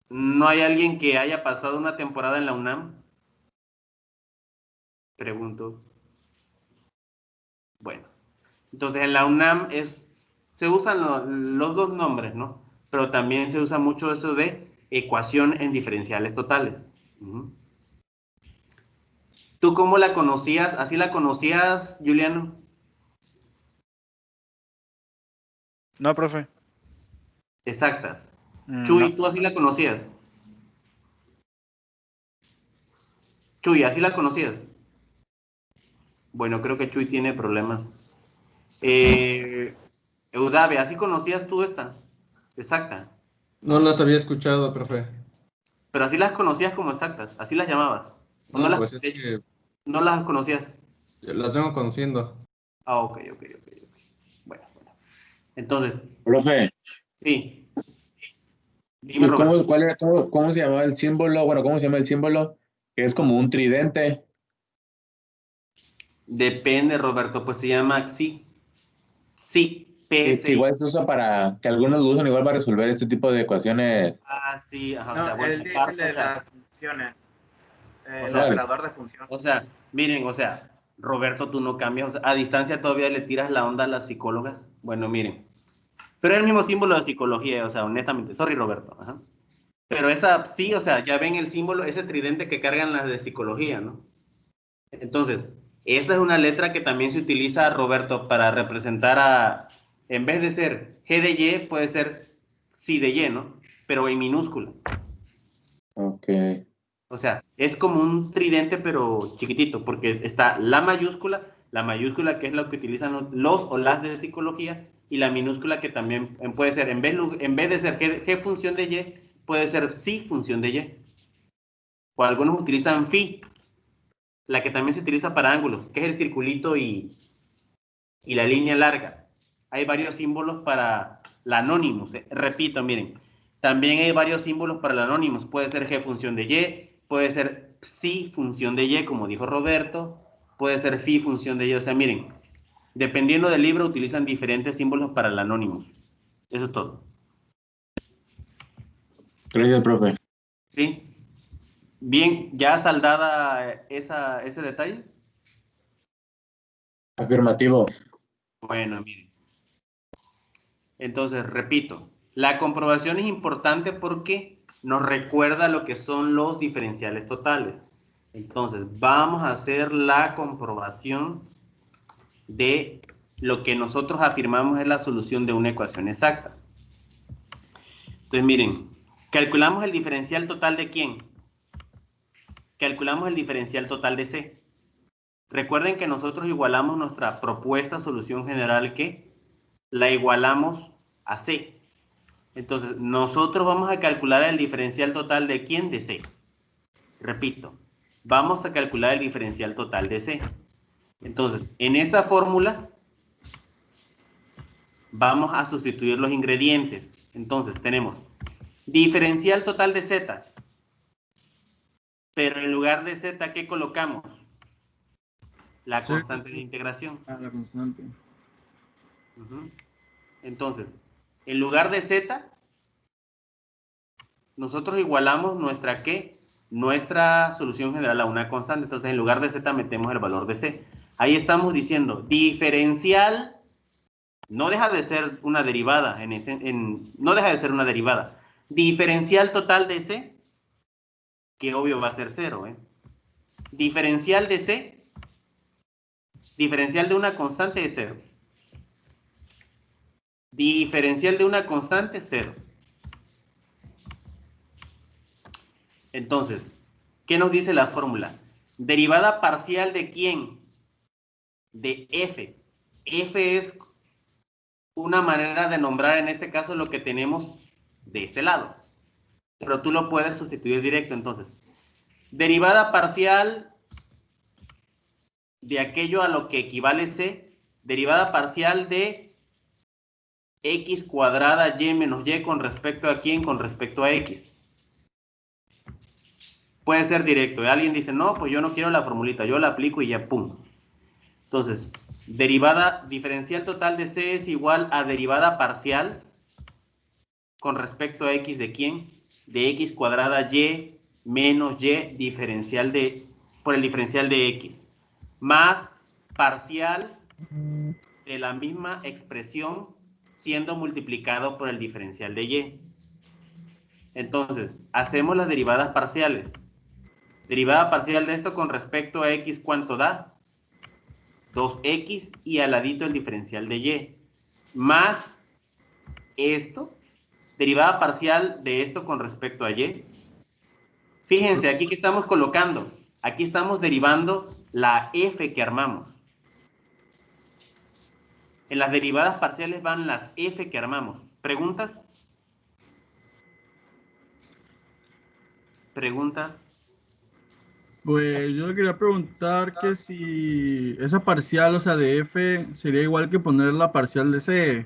no hay alguien que haya pasado una temporada en la UNAM. Pregunto. Bueno, entonces en la UNAM se usan los dos nombres, ¿no? Pero también se usa mucho eso de ecuación en diferenciales totales. ¿Tú cómo la conocías? ¿Así la conocías, Juliano? No, profe. Exactas. Chuy, No. ¿tú así la conocías? Chuy, ¿así la conocías? Bueno, creo que Chuy tiene problemas. Eudave, ¿así conocías tú esta? Exacta. No las había escuchado, profe. Pero así las conocías como exactas, así las llamabas. ¿O no No, las, pues es que no las conocías? las vengo conociendo. Ah, ok. Bueno. Entonces, Profe, sí. Dime, pues Roberto. ¿cómo se llamaba el símbolo? Bueno, ¿cómo se llama el símbolo? Que es como un tridente. Depende, Roberto, pues se llama XI. Sí, Que PSI. igual se usa que algunos lo usan igual para resolver este tipo de ecuaciones. Ah, sí, ajá, o No, sea, bueno, él dice aparte, o de sea, las funciones. El Órale. operador de función. o sea, miren, o sea, Roberto, tú no cambias, o sea, a distancia todavía le tiras la onda a las psicólogas. Bueno, miren, pero es el mismo símbolo de psicología, o sea, honestamente, sorry, Roberto, ajá. Pero esa, sí, o sea, ya ven el símbolo, ese tridente que cargan las de psicología, ¿no? Entonces, esta es una letra que también se utiliza, Roberto, para representar en vez de ser G de Y, puede ser sí de Y, ¿no? Pero en minúscula. Ok. O sea, es como un tridente, pero chiquitito, porque está la mayúscula que es lo que utilizan los o las de psicología, y la minúscula que también puede ser, en vez de ser g función de y, puede ser psi función de y. O algunos utilizan phi, la que también se utiliza para ángulos, que es el circulito y la línea larga. Hay varios símbolos para la Anonymous. Repito, miren, también hay varios símbolos para la Anonymous. Puede ser g función de y, puede ser psi función de y, como dijo Roberto, puede ser phi función de y. O sea, miren, dependiendo del libro utilizan diferentes símbolos para la Anonymous. Eso es todo. Gracias, profe. ¿Sí? Bien, ¿ya saldada ese detalle? Afirmativo. Bueno, miren. Entonces, repito, la comprobación es importante porque nos recuerda lo que son los diferenciales totales. Entonces, vamos a hacer la comprobación de lo que nosotros afirmamos es la solución de una ecuación exacta. Entonces, miren, calculamos el diferencial total de ¿quién? Calculamos el diferencial total de C. Recuerden que nosotros igualamos nuestra propuesta solución general que la igualamos a C. Entonces, nosotros vamos a calcular el diferencial total de ¿quién? De C. Repito, vamos a calcular el diferencial total de C. Entonces, en esta fórmula vamos a sustituir los ingredientes. Entonces, tenemos diferencial total de Z. Pero en lugar de Z, ¿qué colocamos? La constante de integración. Ah, la constante. Entonces, en lugar de Z, nosotros igualamos nuestra ¿qué? Nuestra solución general a una constante. Entonces, en lugar de Z metemos el valor de C. Ahí estamos diciendo diferencial, no deja de ser una derivada, no deja de ser una derivada. Diferencial total de C, que obvio va a ser 0, ¿eh? Diferencial de C, diferencial de una constante es 0. Diferencial de una constante es 0. Entonces, ¿qué nos dice la fórmula? Derivada parcial de ¿quién? De f. F es una manera de nombrar en este caso lo que tenemos de este lado. Pero tú lo puedes sustituir directo. Entonces, derivada parcial de aquello a lo que equivale C, derivada parcial de x cuadrada y menos y con respecto a ¿quién? Con respecto a x. Puede ser directo. Y alguien dice, no, pues yo no quiero la formulita, yo la aplico y ya, pum. Entonces, derivada diferencial total de C es igual a derivada parcial con respecto a x de ¿quién? De x cuadrada y menos y diferencial por el diferencial de x. Más parcial de la misma expresión siendo multiplicado por el diferencial de y. Entonces, hacemos las derivadas parciales. Derivada parcial de esto con respecto a x, ¿cuánto da? 2x y al ladito el diferencial de y. Más esto, derivada parcial de esto con respecto a y. Fíjense, aquí que estamos colocando, aquí estamos derivando la f que armamos. En las derivadas parciales van las f que armamos. ¿Preguntas? ¿Preguntas? Pues yo le quería preguntar que si esa parcial, o sea, de f, sería igual que poner la parcial de c.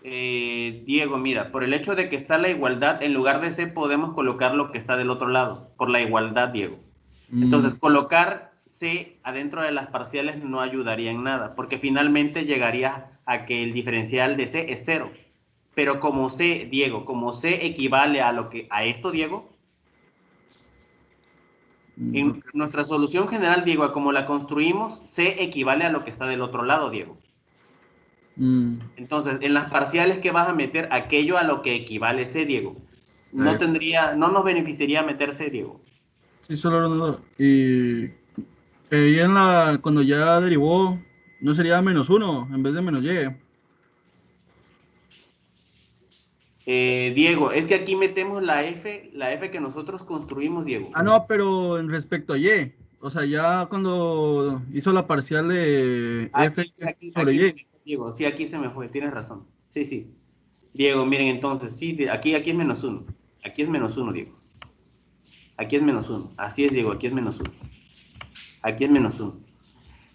Diego, mira, por el hecho de que está la igualdad, en lugar de C podemos colocar lo que está del otro lado, por la igualdad, Diego. Entonces, colocar C adentro de las parciales no ayudaría en nada, porque finalmente llegaría a que el diferencial de C es 0. Pero como C, Diego, como C equivale a esto, Diego, en nuestra solución general, Diego, como la construimos, C equivale a lo que está del otro lado, Diego. Entonces, en las parciales que vas a meter aquello a lo que equivale C, Diego. No nos beneficiaría meter C, Diego. Sí, solo no. Y cuando ya derivó, ¿no sería -1 en vez de -y? Diego, es que aquí metemos la F que nosotros construimos, Diego. Ah, no, pero en respecto a y. O sea, ya cuando hizo la parcial de F sobre Aquí se Y. me fue, Diego. Sí, aquí se me fue. Tienes razón. Sí, sí. Diego, miren entonces. Sí, aquí es -1. Aquí es -1, Diego. Aquí es -1. Así es, Diego. Aquí es -1. Aquí es -1.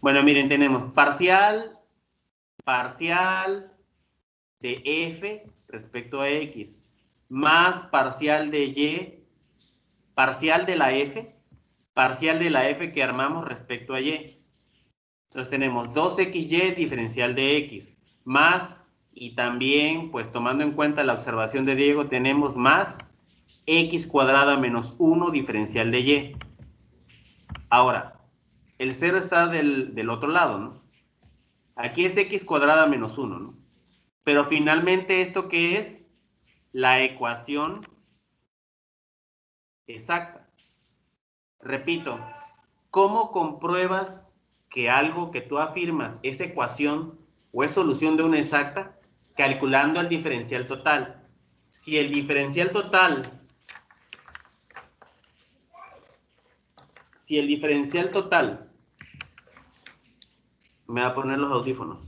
Bueno, miren, tenemos parcial de F respecto a X, más parcial de Y, parcial de la F que armamos respecto a Y. Entonces tenemos 2XY diferencial de X, más, y también, pues tomando en cuenta la observación de Diego, tenemos más X cuadrada menos 1 diferencial de Y. Ahora, el 0 está del otro lado, ¿no? Aquí es X cuadrada menos 1, ¿no? Pero finalmente, ¿esto qué es? La ecuación exacta. Repito, ¿cómo compruebas que algo que tú afirmas es ecuación o es solución de una exacta? Calculando el diferencial total. Si el diferencial total me va a poner los audífonos.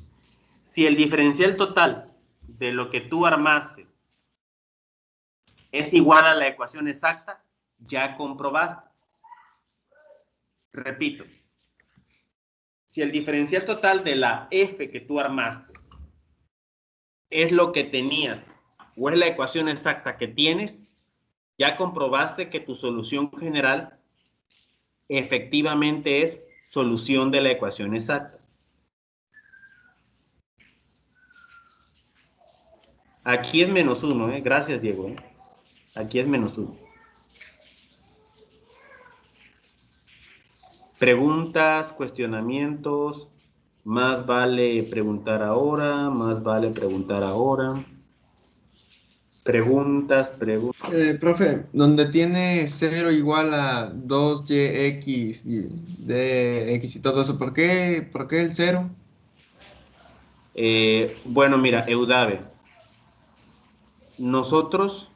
Si el diferencial total de lo que tú armaste es igual a la ecuación exacta, ya comprobaste. Repito, si el diferencial total de la F que tú armaste es lo que tenías o es la ecuación exacta que tienes, ya comprobaste que tu solución general efectivamente es solución de la ecuación exacta. Aquí es -1, ¿eh? Gracias, Diego. Aquí es -1. Preguntas, cuestionamientos. Más vale preguntar ahora, más vale preguntar ahora. Preguntas. Profe, donde tiene 0 igual a 2yx y dx y todo eso, ¿por qué el 0? Bueno, mira, Eudave, nosotros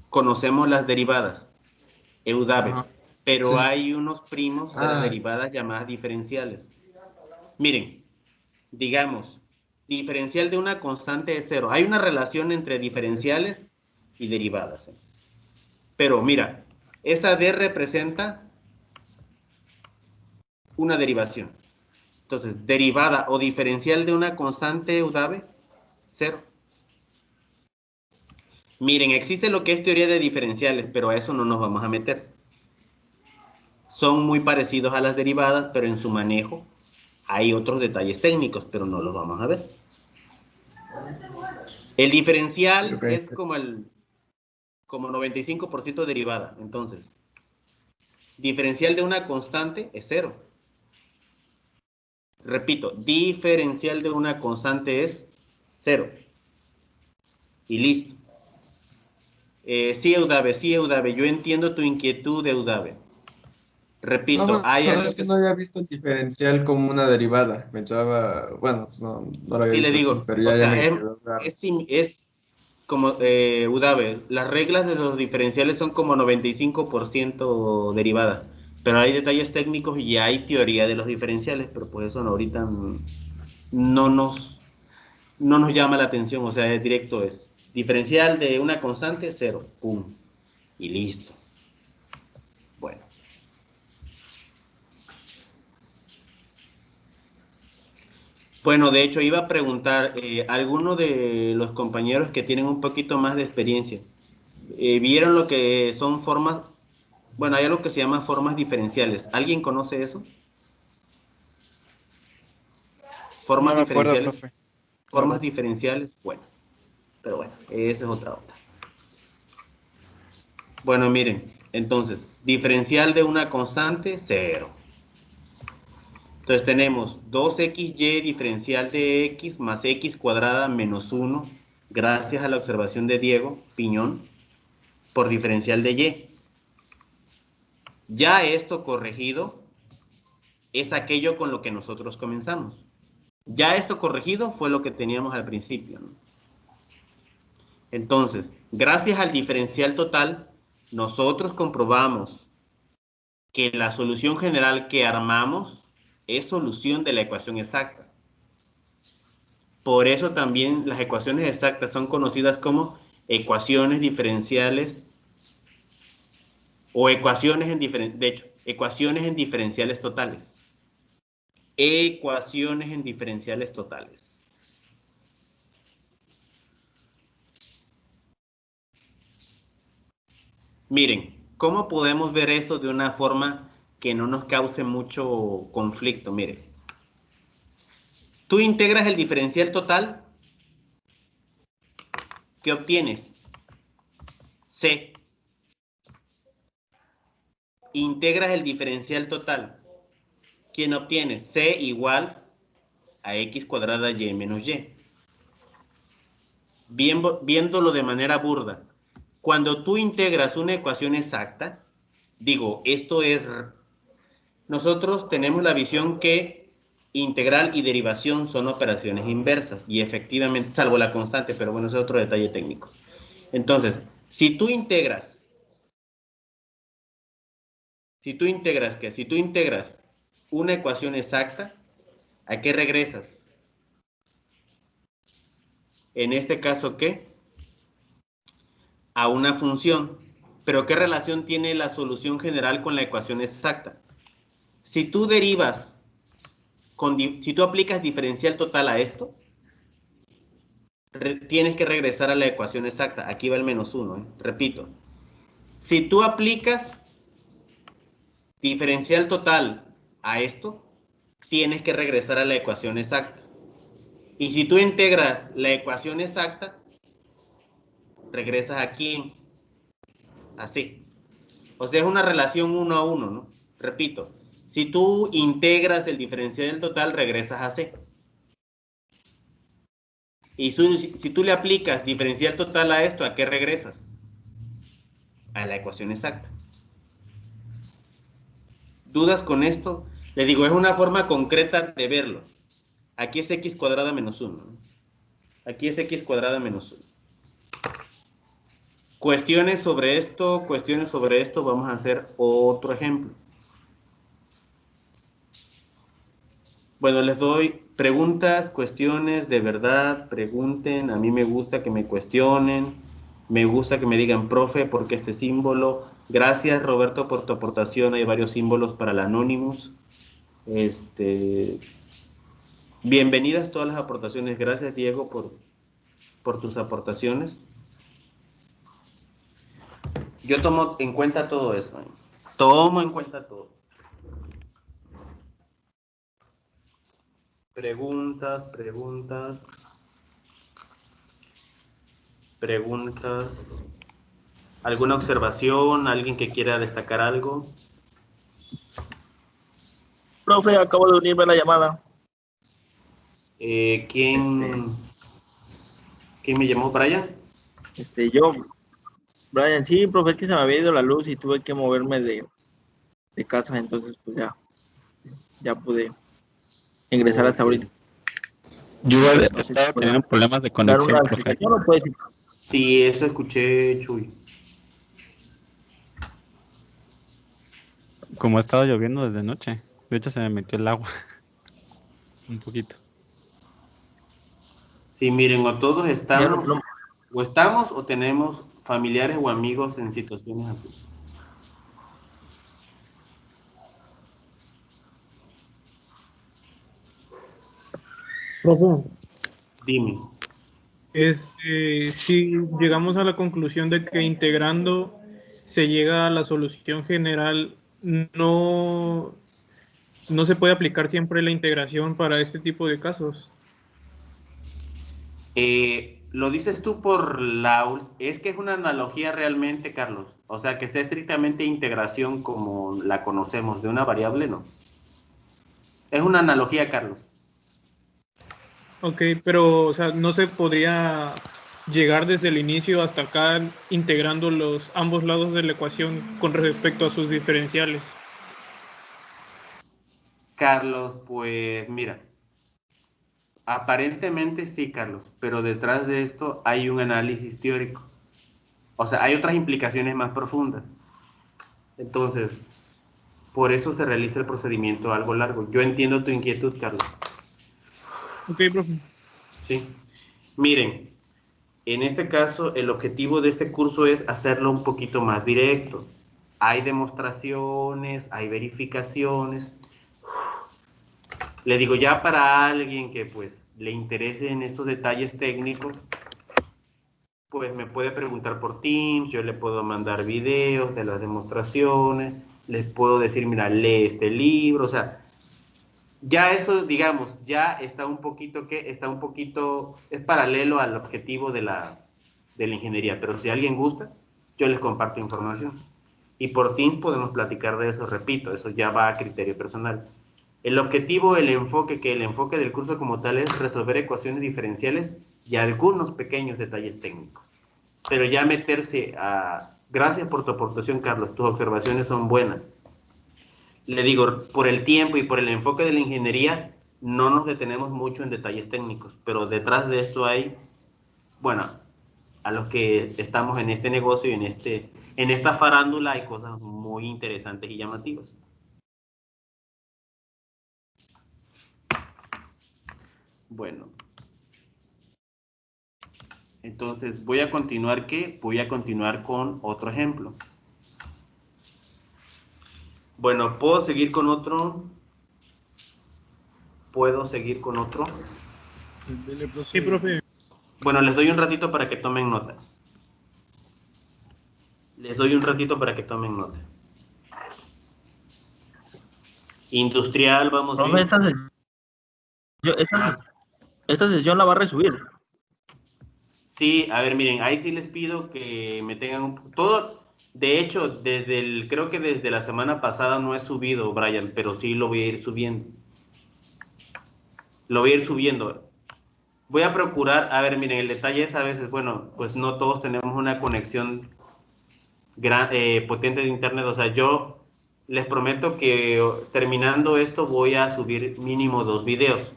conocemos las derivadas, Eudave, Ajá. pero Sí. hay unos primos de las Ah, derivadas llamadas diferenciales. Miren, digamos, diferencial de una constante es 0. Hay una relación entre diferenciales y derivadas. Pero mira, esa D representa una derivación. Entonces, derivada o diferencial de una constante, Eudave, 0. Miren, existe lo que es teoría de diferenciales, pero a eso no nos vamos a meter. Son muy parecidos a las derivadas, pero en su manejo hay otros detalles técnicos, pero no los vamos a ver. El diferencial ok. es como 95% derivada. Entonces, diferencial de una constante es 0. Repito, diferencial de una constante es 0. Y listo. Sí, Eudave, yo entiendo tu inquietud, Eudave. No, Repito, hay bueno, algo es que... que no había visto el diferencial como una derivada. Pensaba, bueno, no lo había Sí, le visto así, digo, pero o ya sea, me quedó claro. es como, Udave, las reglas de los diferenciales son como 95% derivadas, pero hay detalles técnicos y hay teoría de los diferenciales, pero pues eso no, ahorita no nos llama la atención, o sea, es directo, es diferencial de una constante, 0, pum, y listo. Bueno. Bueno, de hecho iba a preguntar, algunos de los compañeros que tienen un poquito más de experiencia, ¿vieron lo que son formas? Bueno, hay algo que se llama formas diferenciales. ¿Alguien conoce eso? No Formas me acuerdo, diferenciales. profe. La Formas verdad. diferenciales, bueno, pero bueno, esa es otra onda. Bueno, miren, entonces, diferencial de una constante, 0. Entonces tenemos 2xy diferencial de x más x cuadrada menos 1, gracias a la observación de Diego Piñón, por diferencial de y. Ya esto corregido es aquello con lo que nosotros comenzamos. Ya esto corregido fue lo que teníamos al principio, ¿no? Entonces, gracias al diferencial total, nosotros comprobamos que la solución general que armamos es solución de la ecuación exacta. Por eso también las ecuaciones exactas son conocidas como ecuaciones diferenciales o ecuaciones ecuaciones en diferenciales totales. Ecuaciones en diferenciales totales. Miren, ¿cómo podemos ver esto de una forma que no nos cause mucho conflicto? Miren, tú integras el diferencial total, ¿qué obtienes? C. Integras el diferencial total, ¿quién obtienes? C igual a x cuadrada y menos y. Viéndolo de manera burda, cuando tú integras una ecuación exacta, digo, nosotros tenemos la visión que integral y derivación son operaciones inversas, y efectivamente, salvo la constante, pero bueno, ese es otro detalle técnico. Entonces, si tú integras una ecuación exacta, ¿a qué regresas? En este caso, ¿qué? A una función. ¿Pero qué relación tiene la solución general con la ecuación exacta? Si tú derivas, si tú aplicas diferencial total a esto, tienes que regresar a la ecuación exacta. Aquí va el menos 1, repito. Si tú aplicas diferencial total a esto, tienes que regresar a la ecuación exacta. Y si tú integras la ecuación exacta, regresas aquí, así. O sea, es una relación 1 a 1, ¿no? Repito, si tú integras el diferencial del total, regresas a C. Y si tú le aplicas diferencial total a esto, ¿a qué regresas? A la ecuación exacta. ¿Dudas con esto? Le digo, es una forma concreta de verlo. Aquí es x cuadrada menos 1. ¿No? Aquí es x cuadrada menos 1. Cuestiones sobre esto, vamos a hacer otro ejemplo. Bueno, les doy preguntas, cuestiones, de verdad, pregunten. A mí me gusta que me cuestionen, me gusta que me digan, profe, ¿por qué este símbolo? Gracias, Roberto, por tu aportación. Hay varios símbolos para el Anonymous. Bienvenidas todas las aportaciones. Gracias, Diego, por tus aportaciones. Yo tomo en cuenta todo eso. Tomo en cuenta todo. Preguntas. ¿Alguna observación? ¿Alguien que quiera destacar algo? Profe, acabo de unirme a la llamada. ¿Quién me llamó, Brian? Yo, Brian, sí, profe, es que se me había ido la luz y tuve que moverme de casa, entonces pues ya pude ingresar hasta ahorita. Yo No sé estaba si puedo teniendo problemas de dar conexión, una profe. explicación o puede decir. Sí, eso escuché, Chuy. Como ha estado lloviendo desde noche, de hecho se me metió el agua un poquito. Sí, miren, o todos Ya no- estamos o tenemos familiares o amigos en situaciones así. Profe, Dime. si llegamos a la conclusión de que integrando se llega a la solución general, no se puede aplicar siempre la integración para este tipo de casos. Lo dices tú es que es una analogía realmente, Carlos. O sea, que sea estrictamente integración como la conocemos de una variable, no. Es una analogía, Carlos. Ok, pero o sea, no se podría llegar desde el inicio hasta acá integrando ambos lados de la ecuación con respecto a sus diferenciales. Carlos, pues mira, aparentemente sí, Carlos, pero detrás de esto hay un análisis teórico. O sea, hay otras implicaciones más profundas. Entonces, Por eso se realiza el procedimiento algo largo. Yo entiendo tu inquietud, Carlos. Ok, profe. Sí. Miren, en este caso, el objetivo de este curso es hacerlo un poquito más directo. Hay demostraciones, hay verificaciones. Le digo, ya para alguien que pues le interese en estos detalles técnicos, pues me puede preguntar por Teams, yo le puedo mandar videos de las demostraciones, les puedo decir, mira, lee este libro, o sea, ya eso, digamos, ya está un poquito, es paralelo al objetivo de la ingeniería, pero si alguien gusta, yo les comparto información. Y por Teams podemos platicar de eso, repito, eso ya va a criterio personal. El objetivo, el enfoque del curso como tal es resolver ecuaciones diferenciales y algunos pequeños detalles técnicos. Pero ya meterse a... Gracias por tu aportación, Carlos, tus observaciones son buenas. Le digo, por el tiempo y por el enfoque de la ingeniería, no nos detenemos mucho en detalles técnicos, pero detrás de esto hay, bueno, a los que estamos en este negocio y en esta farándula hay cosas muy interesantes y llamativas. Bueno. Entonces, voy a continuar con otro ejemplo. Bueno, ¿puedo seguir con otro? Sí, profe. Bueno, les doy un ratito para que tomen nota. Industrial, vamos Profe, bien. esta sesión la va a resubir. Sí, a ver, miren, ahí sí les pido que me tengan todo. De hecho, creo que desde la semana pasada no he subido, Brian, pero sí lo voy a ir subiendo. Voy a procurar, a ver, miren, el detalle es a veces, bueno, pues no todos tenemos una conexión potente de internet, o sea, yo les prometo que terminando esto voy a subir mínimo 2 videos.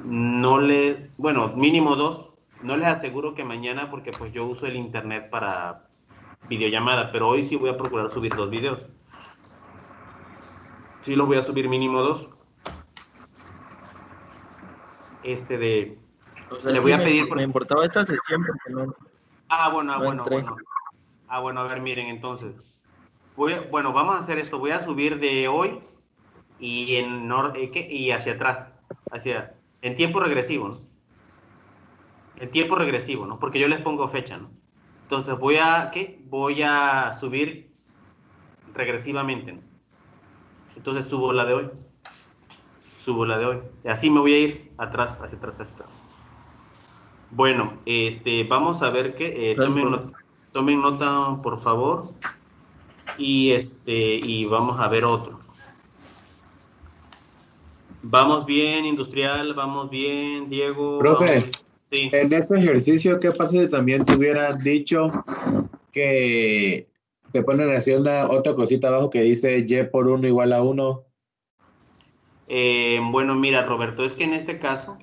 Mínimo 2, no les aseguro que mañana porque pues yo uso el internet para videollamada, pero hoy sí voy a procurar subir 2 videos. Sí los voy a subir mínimo 2. O sea, Le voy a pedir... me importaba esta sesión porque no... Bueno, entré. Bueno, a ver, miren, entonces. Vamos a hacer esto. Voy a subir de hoy y y hacia atrás. En tiempo regresivo, ¿no? Porque yo les pongo fecha, ¿no? Entonces voy a subir regresivamente, ¿no? Entonces subo la de hoy. Y así me voy a ir atrás, hacia atrás. Bueno, vamos a ver que tomen nota, por favor. Y vamos a ver otro. Vamos bien, industrial, vamos bien, Diego. Profe, Sí. en este ejercicio, ¿qué pasa si también te hubieran dicho que te ponen así otra cosita abajo que dice y por 1 igual a 1? Bueno, mira, Roberto, es que en este caso,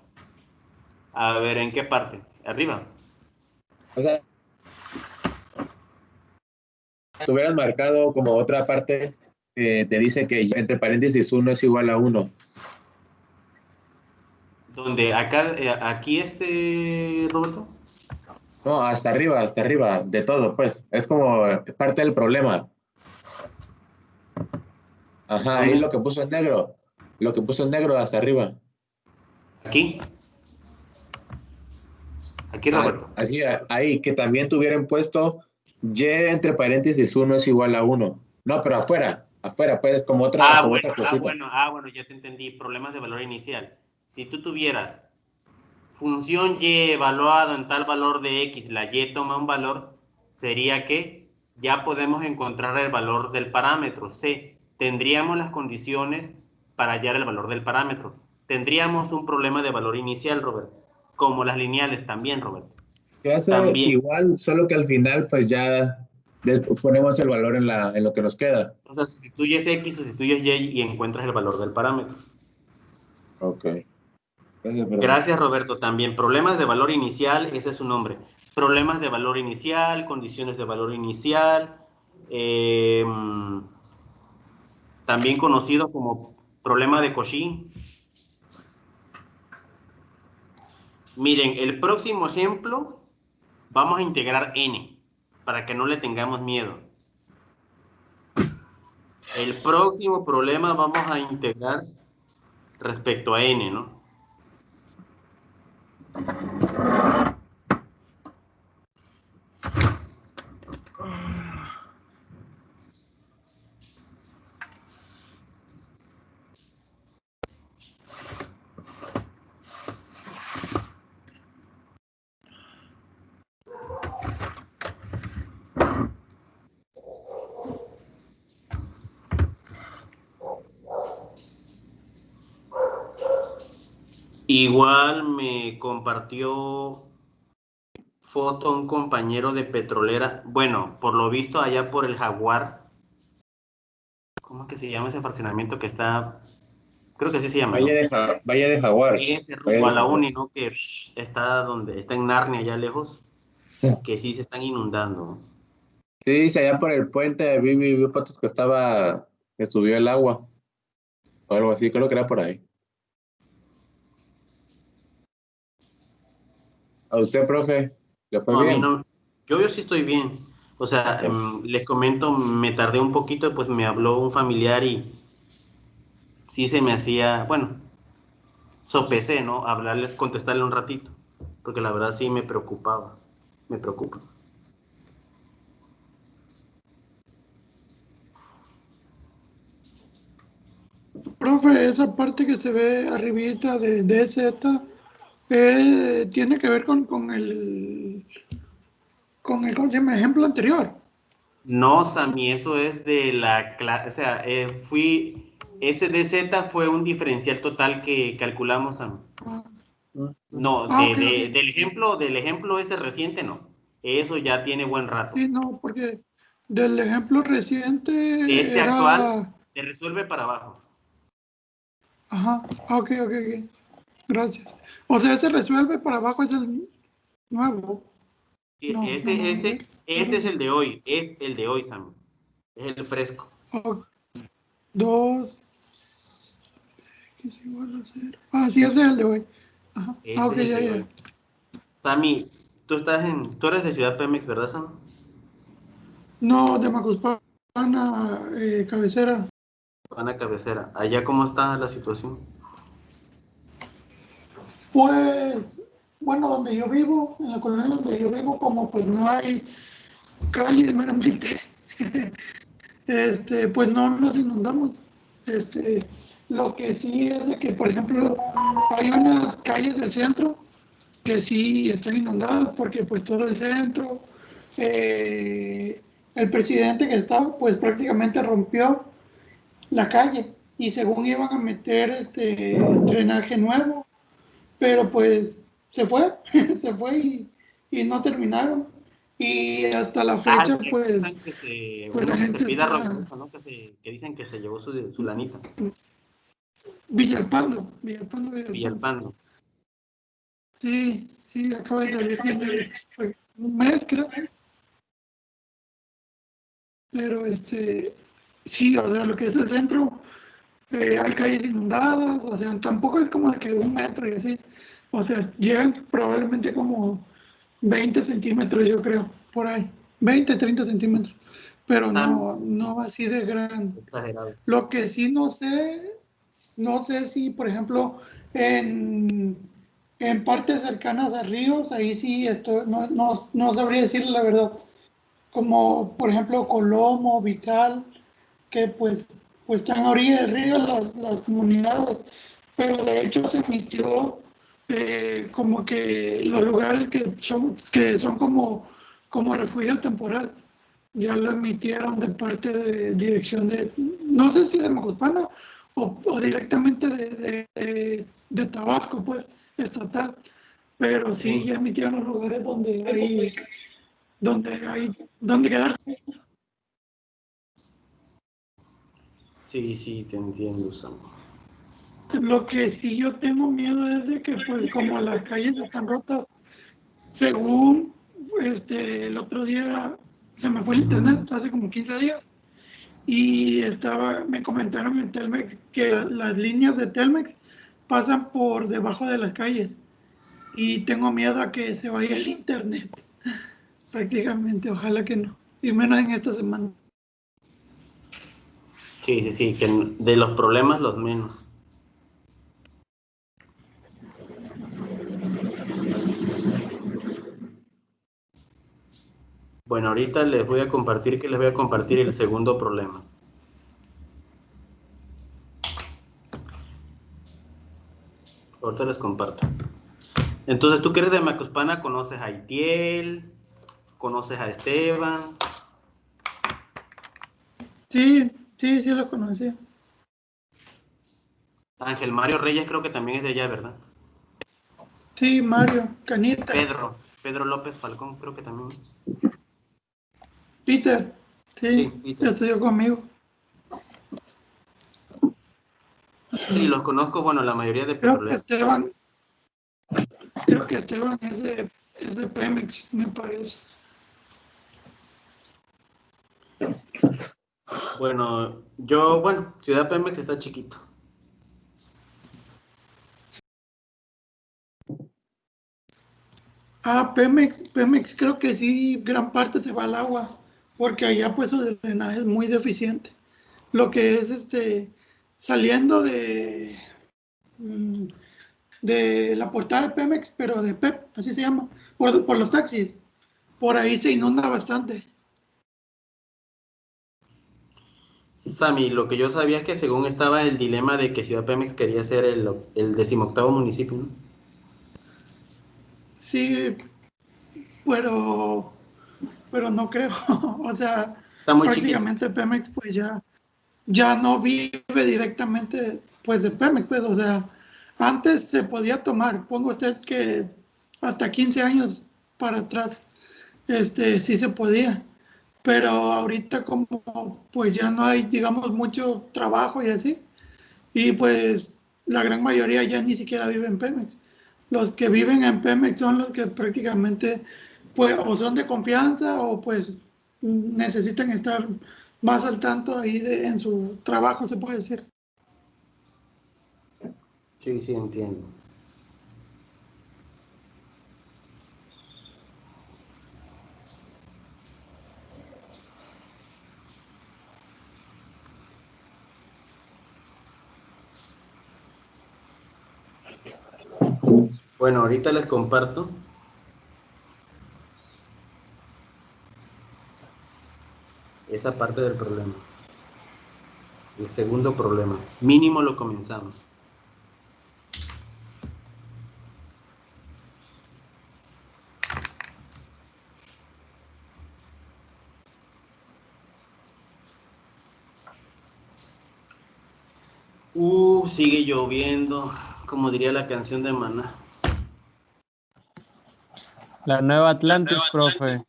a ver, ¿en qué parte? ¿Arriba? O sea, te hubieran marcado como otra parte que te dice que entre paréntesis 1 es igual a 1. ¿Dónde? Aquí Roberto. No, hasta arriba, de todo, pues. Es como parte del problema. Ajá, ahí lo que puso en negro hasta arriba. Aquí, Roberto. Así, ahí, que también te hubieran puesto y entre paréntesis 1 es igual a 1. No, pero afuera, pues, como otra cosita. Bueno, ya te entendí. Problemas de valor inicial. Si tú tuvieras función y evaluado en tal valor de x, la y toma un valor, sería que ya podemos encontrar el valor del parámetro c. Tendríamos las condiciones para hallar el valor del parámetro. Tendríamos un problema de valor inicial, Roberto. Como las lineales también, Roberto. Se hace igual, solo que al final pues ya ponemos el valor en lo que nos queda. O sea, sustituyes x, sustituyes y y encuentras el valor del parámetro. Ok. Gracias, Roberto. También problemas de valor inicial, ese es su nombre. Problemas de valor inicial, condiciones de valor inicial. también conocido como problema de Cauchy. Miren, el próximo ejemplo, vamos a integrar n, para que no le tengamos miedo. El próximo problema vamos a integrar respecto a n, ¿no? Igual me compartió foto un compañero de Petrolera. Bueno, por lo visto allá por el Jaguar. ¿Cómo es que se llama ese fraccionamiento que está? Creo que así se llama, ¿no? Valle de Jaguar. Ese rumbo a la uni, ¿no? Que está donde está en Narnia, allá lejos. Que sí se están inundando. Sí, dice allá por el puente, vi fotos que subió el agua. O algo así, creo que era por ahí. ¿A usted, profe? ¿Le fue No, a mí bien? no. Yo sí estoy bien. O sea, les comento, me tardé un poquito, pues me habló un familiar y sí se me hacía, bueno, sopesé, ¿no? Hablarle, contestarle un ratito, porque la verdad sí me preocupaba, me preocupa. Profe, esa parte que se ve arribita de DZ tiene que ver con el, ¿cómo se llama? Ejemplo anterior. No, Sammy, eso es de la clase, o sea, ese DZ fue un diferencial total que calculamos, Sammy. No, Okay. del ejemplo este reciente, no. Eso ya tiene buen rato. Sí, no, porque del ejemplo reciente Este era... actual se resuelve para abajo. Ajá, ok. Gracias. O sea, ese resuelve para abajo es el nuevo. Sí, No, ese es el de hoy, Sammy. Es el fresco. 2 es igual a 0. Ah, sí, ese es el de hoy. Ajá. Ese es el de Ya. hoy. Sammy, tú eres de Ciudad Pemex, ¿verdad, Sammy? No, de Macuspana, cabecera. Ana Cabecera. ¿Allá cómo está la situación? Pues, bueno, donde yo vivo, en la colonia donde yo vivo, como pues no hay calles meramente, pues no nos inundamos. Lo que sí es de que, por ejemplo, hay unas calles del centro que sí están inundadas porque pues todo el centro, el presidente que estaba pues prácticamente rompió la calle y según iban a meter drenaje nuevo, pero pues se fue, se fue y no terminaron. Y hasta la fecha pues la gente se pida está... reembolso, ¿no? Que dicen que se llevó su lanita. Villalpando. Villalpando. Sí, acaba de salir fue un mes, creo. Pero sí, o sea, lo que es el centro, hay calles inundadas, o sea, tampoco es como de que 1 metro y así. O sea, llegan probablemente como 20 centímetros, yo creo, por ahí. 20, 30 centímetros. Pero no así de gran. Exagerado. Lo que sí no sé si, por ejemplo, en partes cercanas a ríos, ahí sí no sabría decir la verdad. Como, por ejemplo, Colomo, Vical, que pues están a orilla del río las comunidades. Pero de hecho se emitió como que los lugares que son como refugio temporal ya lo emitieron de parte de dirección no sé si de Macuspana o directamente de Tabasco, pues, estatal. Pero sí, ya emitieron los lugares donde quedarse. Sí, te entiendo, Sam. Lo que sí yo tengo miedo es de que, pues, como las calles están rotas, según el otro día se me fue el internet, hace como 15 días, y me comentaron en Telmex que las líneas de Telmex pasan por debajo de las calles y tengo miedo a que se vaya el internet prácticamente, ojalá que no, y menos en esta semana. Sí, que de los problemas los menos. Bueno, ahorita les voy a compartir el segundo problema. Ahorita les comparto. Entonces, tú que eres de Macuspana, conoces a Itiel, conoces a Esteban. Sí lo conocí. Ángel Mario Reyes creo que también es de allá, ¿verdad? Sí, Mario, Canita. Pedro López Falcón creo que también. Peter, sí, Peter. estudió conmigo. Sí, los conozco, bueno, la mayoría de petroleros. Creo que Esteban es de Pemex, me parece. Bueno, Ciudad Pemex está chiquito. Pemex creo que sí, gran parte se va al agua, porque allá pues su drenaje es muy deficiente. Lo que es saliendo de la portada de Pemex, pero de PEP, así se llama, por los taxis, por ahí se inunda bastante. Sammy, lo que yo sabía es que según estaba el dilema de que Ciudad Pemex quería ser el 18º municipio, ¿no? Sí, pero no creo. O sea, Está muy prácticamente chiquito. Pemex pues ya no vive directamente pues de Pemex, pues, o sea, antes se podía tomar, pongo usted que hasta 15 años para atrás, sí se podía, pero ahorita como pues ya no hay, digamos, mucho trabajo y así, y pues la gran mayoría ya ni siquiera vive en Pemex. Los que viven en Pemex son los que prácticamente pues o son de confianza o pues necesitan estar más al tanto ahí en su trabajo, se puede decir. Sí, entiendo. Bueno, ahorita les comparto. Esa parte del problema. El segundo problema. Mínimo lo comenzamos. Sigue lloviendo, como diría la canción de Maná. La Nueva Atlantis, profe.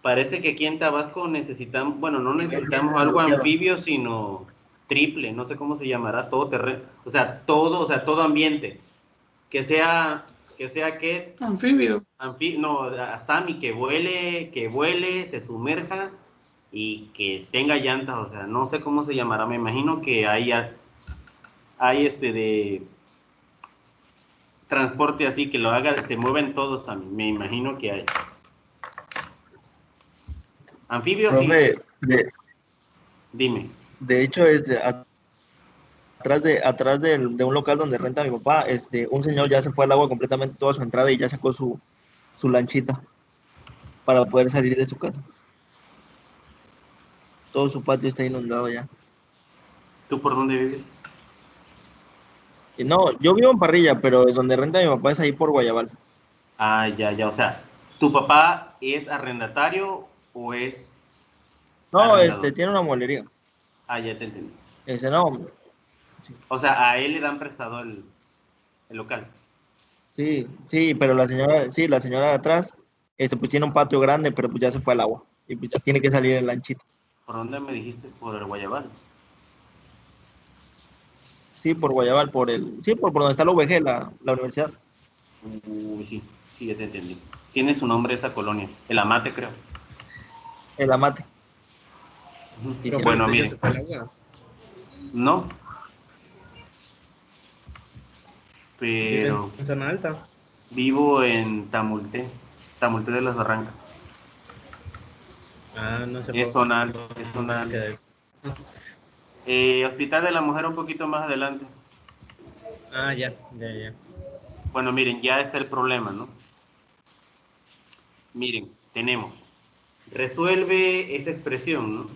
Parece que aquí en Tabasco necesitamos, bueno, no necesitamos algo anfibio, sino triple, no sé cómo se llamará, todo terreno, o sea, todo ambiente. Que sea que anfibio. No, Sammy, que vuele, se sumerja y que tenga llantas, o sea, no sé cómo se llamará, me imagino que hay de transporte así, que lo haga, se mueven todos, Sammy, me imagino que hay. Anfibios, profe, sí. Dime. De hecho, atrás de un local donde renta mi papá, un señor ya se fue al agua completamente toda su entrada y ya sacó su lanchita para poder salir de su casa. Todo su patio está inundado ya. ¿Tú por dónde vives? No, yo vivo en Parrilla, pero donde renta mi papá es ahí por Guayabal. Ah, ya, o sea, ¿tu papá es arrendatario o es No, arrendador? tiene una mueblería. Ah, ya te entendí. No. Sí. O sea, a él le dan prestado el local. Sí, pero la señora de atrás, pues tiene un patio grande, pero pues ya se fue al agua y pues ya tiene que salir el lanchito. ¿Por dónde me dijiste? ¿Por el Guayabal? Sí, por Guayabal, por donde está la UVG, la universidad. Sí, ya te entendí. Tiene su nombre esa colonia, el Amate, creo. El amate. Pero Bueno, usted ya miren. se fue al agua. No. Vive Pero en zona alta. vivo en Tamulte de las Barrancas. Ah, no se Es fue. zonal, No, es no zonal. queda eso. Hospital de la Mujer un poquito más adelante. Ah, ya. Bueno, miren, ya está el problema, ¿no? Miren, tenemos. Resuelve esa expresión, ¿no?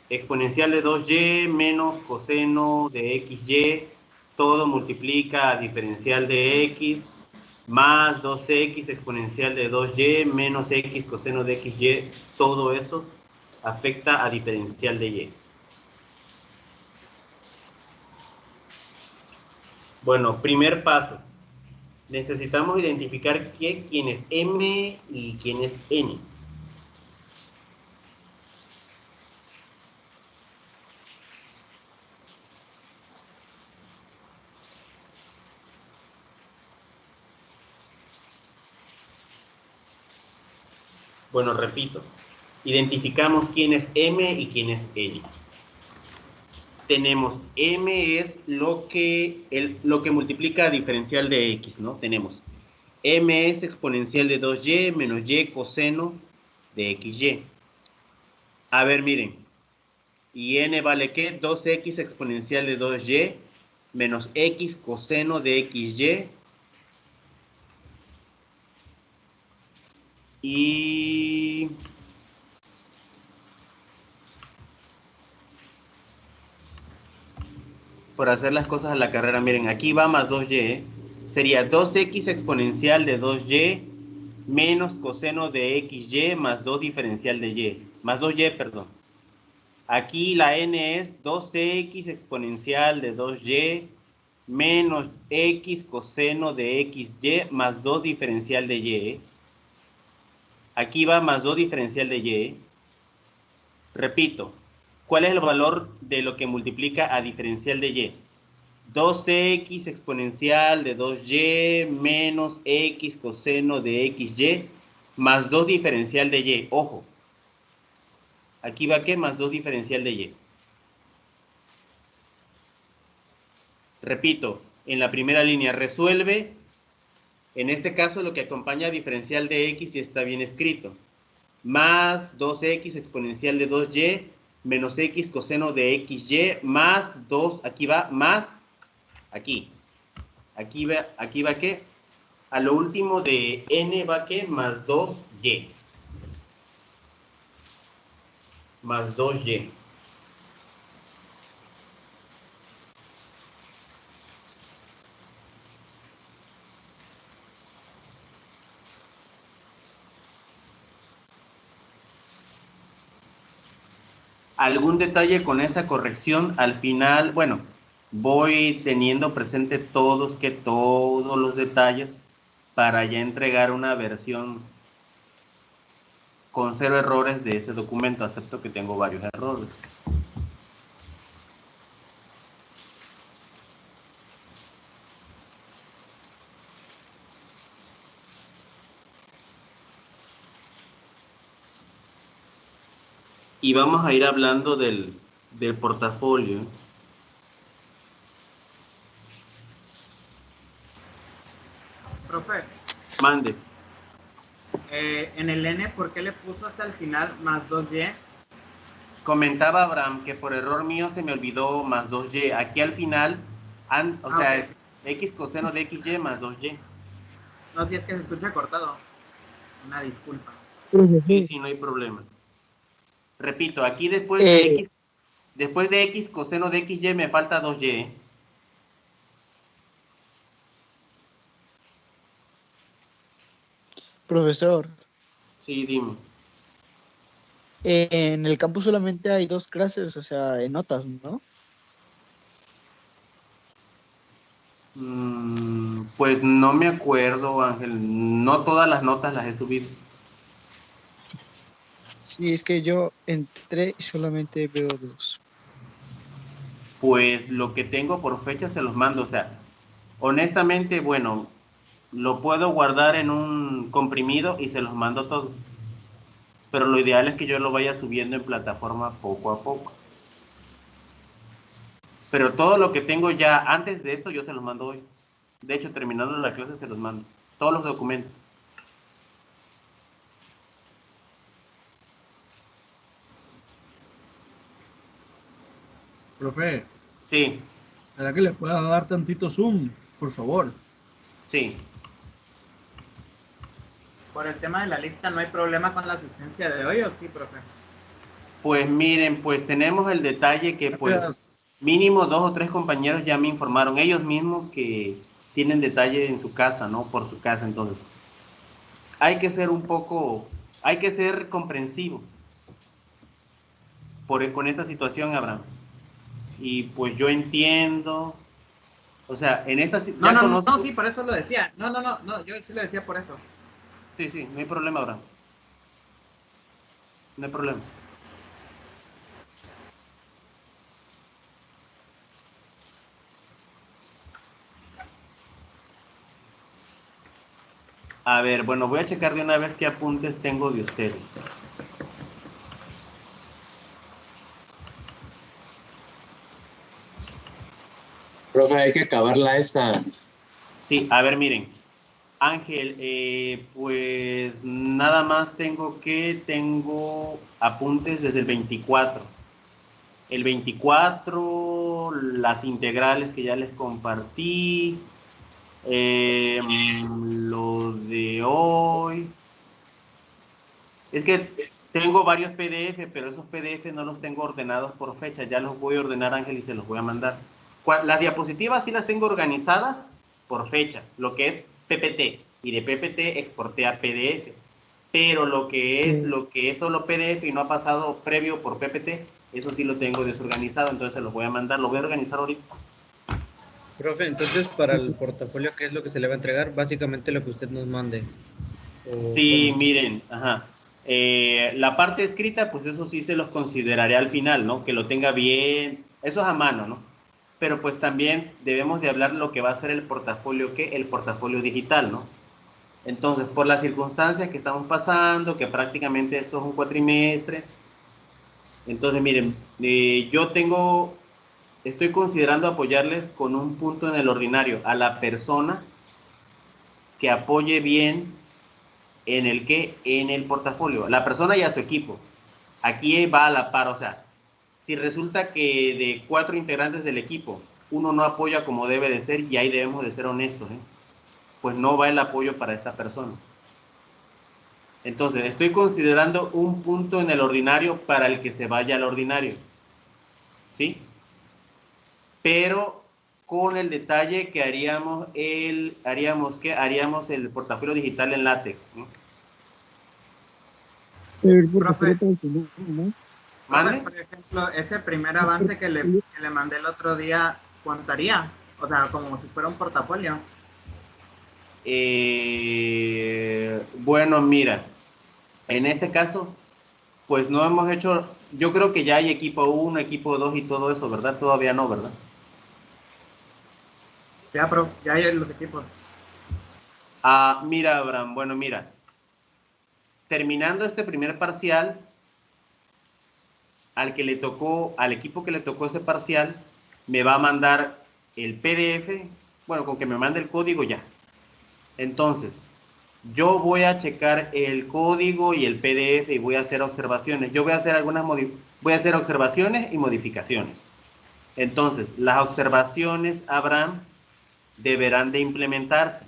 Exponencial de 2y menos coseno de xy, todo multiplica a diferencial de x, más 2x exponencial de 2y menos x coseno de xy, todo eso afecta a diferencial de y. Bueno, primer paso. Necesitamos identificar quién es m y quién es n. Bueno, repito. Identificamos quién es m y quién es n. Tenemos m es lo que multiplica a diferencial de x, ¿no? Tenemos m es exponencial de 2y menos y coseno de xy. A ver, miren. ¿Y n vale qué? 2x exponencial de 2y menos x coseno de xy. Y... por hacer las cosas a la carrera, miren, aquí va más 2y, ¿eh? Sería 2x exponencial de 2y menos coseno de xy más 2 diferencial de y. Más 2y, perdón. Aquí la n es 2x exponencial de 2y menos x coseno de xy más 2 diferencial de y. Aquí va más 2 diferencial de y. Repito, ¿cuál es el valor de lo que multiplica a diferencial de y? 2x exponencial de 2y menos x coseno de xy más 2 diferencial de y. Ojo, aquí va que más 2 diferencial de y. Repito, en la primera línea resuelve. En este caso lo que acompaña a diferencial de x ya está bien escrito. Más 2x exponencial de 2y menos x coseno de xy más 2, aquí va más, aquí va que a lo último de n va que más 2y. Más 2y. ¿Algún detalle con esa corrección? Al final, bueno, voy teniendo presente todos los detalles para ya entregar una versión con 0 errores de este documento. Acepto que tengo varios errores. Y vamos a ir hablando del portafolio. Profe, Mande. en el N, ¿por qué le puso hasta el final más 2Y? Comentaba Abraham que por error mío se me olvidó más 2y. Aquí al final, o sea, Ok. es x coseno de xy más 2y. No, si es que se escucha cortado. Una disculpa. Sí, no hay problema. Repito, aquí después de x coseno de xy me falta 2y. Profesor, Sí, dime. en el campus solamente hay 2 clases, o sea, en notas, ¿no? Pues no me acuerdo, Ángel. No todas las notas las he subido. Sí, es que yo entré y solamente veo 2. Pues lo que tengo por fecha se los mando. O sea, honestamente, bueno, lo puedo guardar en un comprimido y se los mando todos. pero lo ideal es que yo lo vaya subiendo en plataforma poco a poco. Pero todo lo que tengo ya antes de esto yo se los mando hoy. De hecho, terminando la clase se los mando. Todos los documentos. Profe, Sí, ¿será que le pueda dar tantito zoom, por favor? sí. Por el tema de la lista, ¿no hay problema con la asistencia de hoy o sí, profe? Pues miren, pues tenemos el detalle que pues Gracias. mínimo 2 o 3 compañeros ya me informaron ellos mismos que tienen detalle en su casa, ¿no? Por su casa, entonces. Hay que ser hay que ser comprensivo con esta situación, Abraham. Y pues yo entiendo, o sea, en esta No, no, no, sí, por eso lo decía. No, yo sí lo decía por eso. Sí, sí, no hay problema, Abraham. No hay problema. A ver, bueno, voy a checar de una vez qué apuntes tengo de ustedes. Profe, hay que acabarla esta. Sí, a ver, miren. Ángel, pues nada más tengo apuntes desde el 24. El 24, las integrales que ya les compartí, lo de hoy. Es que tengo varios PDF, pero esos PDF no los tengo ordenados por fecha. Ya los voy a ordenar, Ángel, y se los voy a mandar. Las diapositivas sí las tengo organizadas por fecha, lo que es PPT. Y de PPT exporté a PDF. Pero lo que es solo PDF y no ha pasado previo por PPT, eso sí lo tengo desorganizado, entonces se los voy a mandar. Lo voy a organizar ahorita. Profe, entonces para el portafolio, ¿qué es lo que se le va a entregar? Básicamente lo que usted nos mande. Sí, miren, ajá. La parte escrita, pues eso sí se los consideraré al final, ¿no? Que lo tenga bien, eso es a mano, ¿no? Pero pues también debemos de hablar lo que va a ser el portafolio, el portafolio digital, ¿no? Entonces, por las circunstancias que estamos pasando, que prácticamente esto es un cuatrimestre, entonces miren, estoy considerando apoyarles con un punto en el ordinario a la persona que apoye bien en el portafolio, la persona y a su equipo. Aquí va a la par, o sea, si resulta que de 4 integrantes del equipo, uno no apoya como debe de ser, y ahí debemos de ser honestos, pues no va el apoyo para esta persona. Entonces, estoy considerando un punto en el ordinario para el que se vaya al ordinario, ¿sí? Pero con el detalle que haríamos el portafolio digital en látex, ¿no? Profe, ¿Mande? por ejemplo, ese primer avance que le mandé el otro día, ¿contaría? O sea, como si fuera un portafolio. Bueno, mira, en este caso, pues no hemos hecho, yo creo que ya hay equipo 1, equipo 2 y todo eso, ¿verdad? Todavía no, ¿verdad? Ya, pero ya hay los equipos. Mira, Abraham, bueno, mira, terminando este primer parcial, al equipo que le tocó ese parcial, me va a mandar el PDF, bueno, con que me mande el código ya. Entonces, yo voy a checar el código y el PDF y voy a hacer observaciones. Yo voy a hacer voy a hacer observaciones y modificaciones. Entonces, las observaciones, Abraham, deberán de implementarse.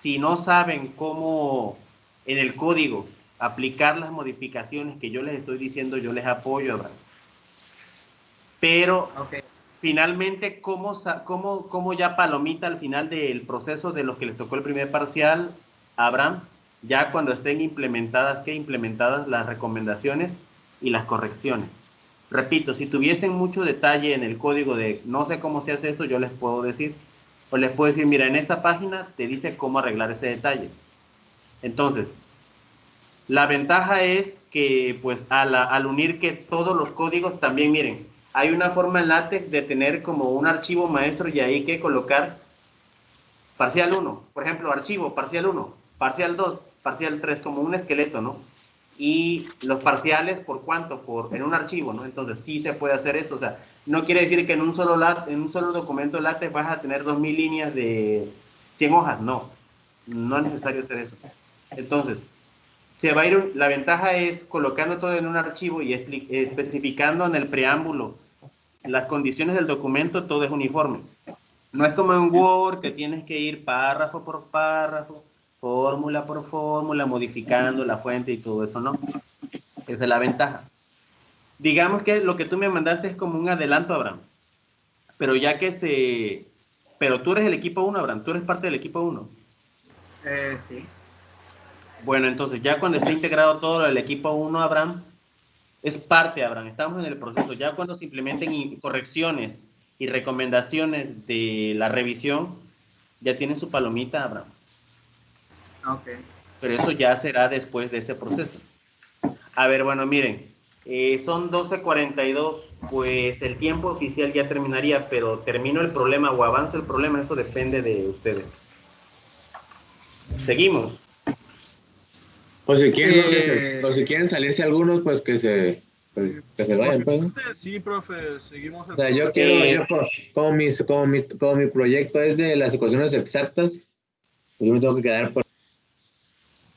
Si no saben cómo en el código aplicar las modificaciones que yo les estoy diciendo, yo les apoyo, Abraham. Pero finalmente, ¿cómo ya palomita al final del proceso de los que les tocó el primer parcial, Abraham? Ya cuando estén implementadas las recomendaciones y las correcciones. Repito, si tuviesen mucho detalle en el código de no sé cómo se hace esto, yo les puedo decir. O les puedo decir, mira, en esta página te dice cómo arreglar ese detalle. Entonces, la ventaja es que, pues, al unir que todos los códigos también, miren, hay una forma en LaTeX de tener como un archivo maestro y ahí que colocar parcial 1, por ejemplo, archivo, parcial 1, parcial 2, parcial 3, como un esqueleto, ¿no? y los parciales, ¿por cuánto? En un archivo, ¿no? Entonces sí se puede hacer esto, o sea, no quiere decir que en un solo documento LaTeX vas a tener 2000 líneas de 100 hojas, no es necesario hacer eso. Entonces, se va a ir, la ventaja es colocando todo en un archivo y especificando en el preámbulo las condiciones del documento, todo es uniforme. No es como en Word que tienes que ir párrafo por párrafo, fórmula por fórmula, modificando la fuente y todo eso, ¿no? Esa es la ventaja. Digamos que lo que tú me mandaste es como un adelanto, Abraham. Pero Pero tú eres el equipo 1, Abraham, tú eres parte del equipo 1. Sí. Bueno, entonces ya cuando esté integrado todo el equipo 1, Abraham, es parte, Abraham, estamos en el proceso. Ya cuando se implementen correcciones y recomendaciones de la revisión, ya tienen su palomita, Abraham. Ok. Pero eso ya será después de este proceso. A ver, bueno, miren, son 12:42, pues el tiempo oficial ya terminaría, pero termino el problema o avanzo el problema, eso depende de ustedes. Seguimos. O si quieren salirse algunos, pues que se vayan, pues. Sí, profe, seguimos. O sea, yo como mi proyecto es de las ecuaciones exactas, pues yo me tengo que quedar por...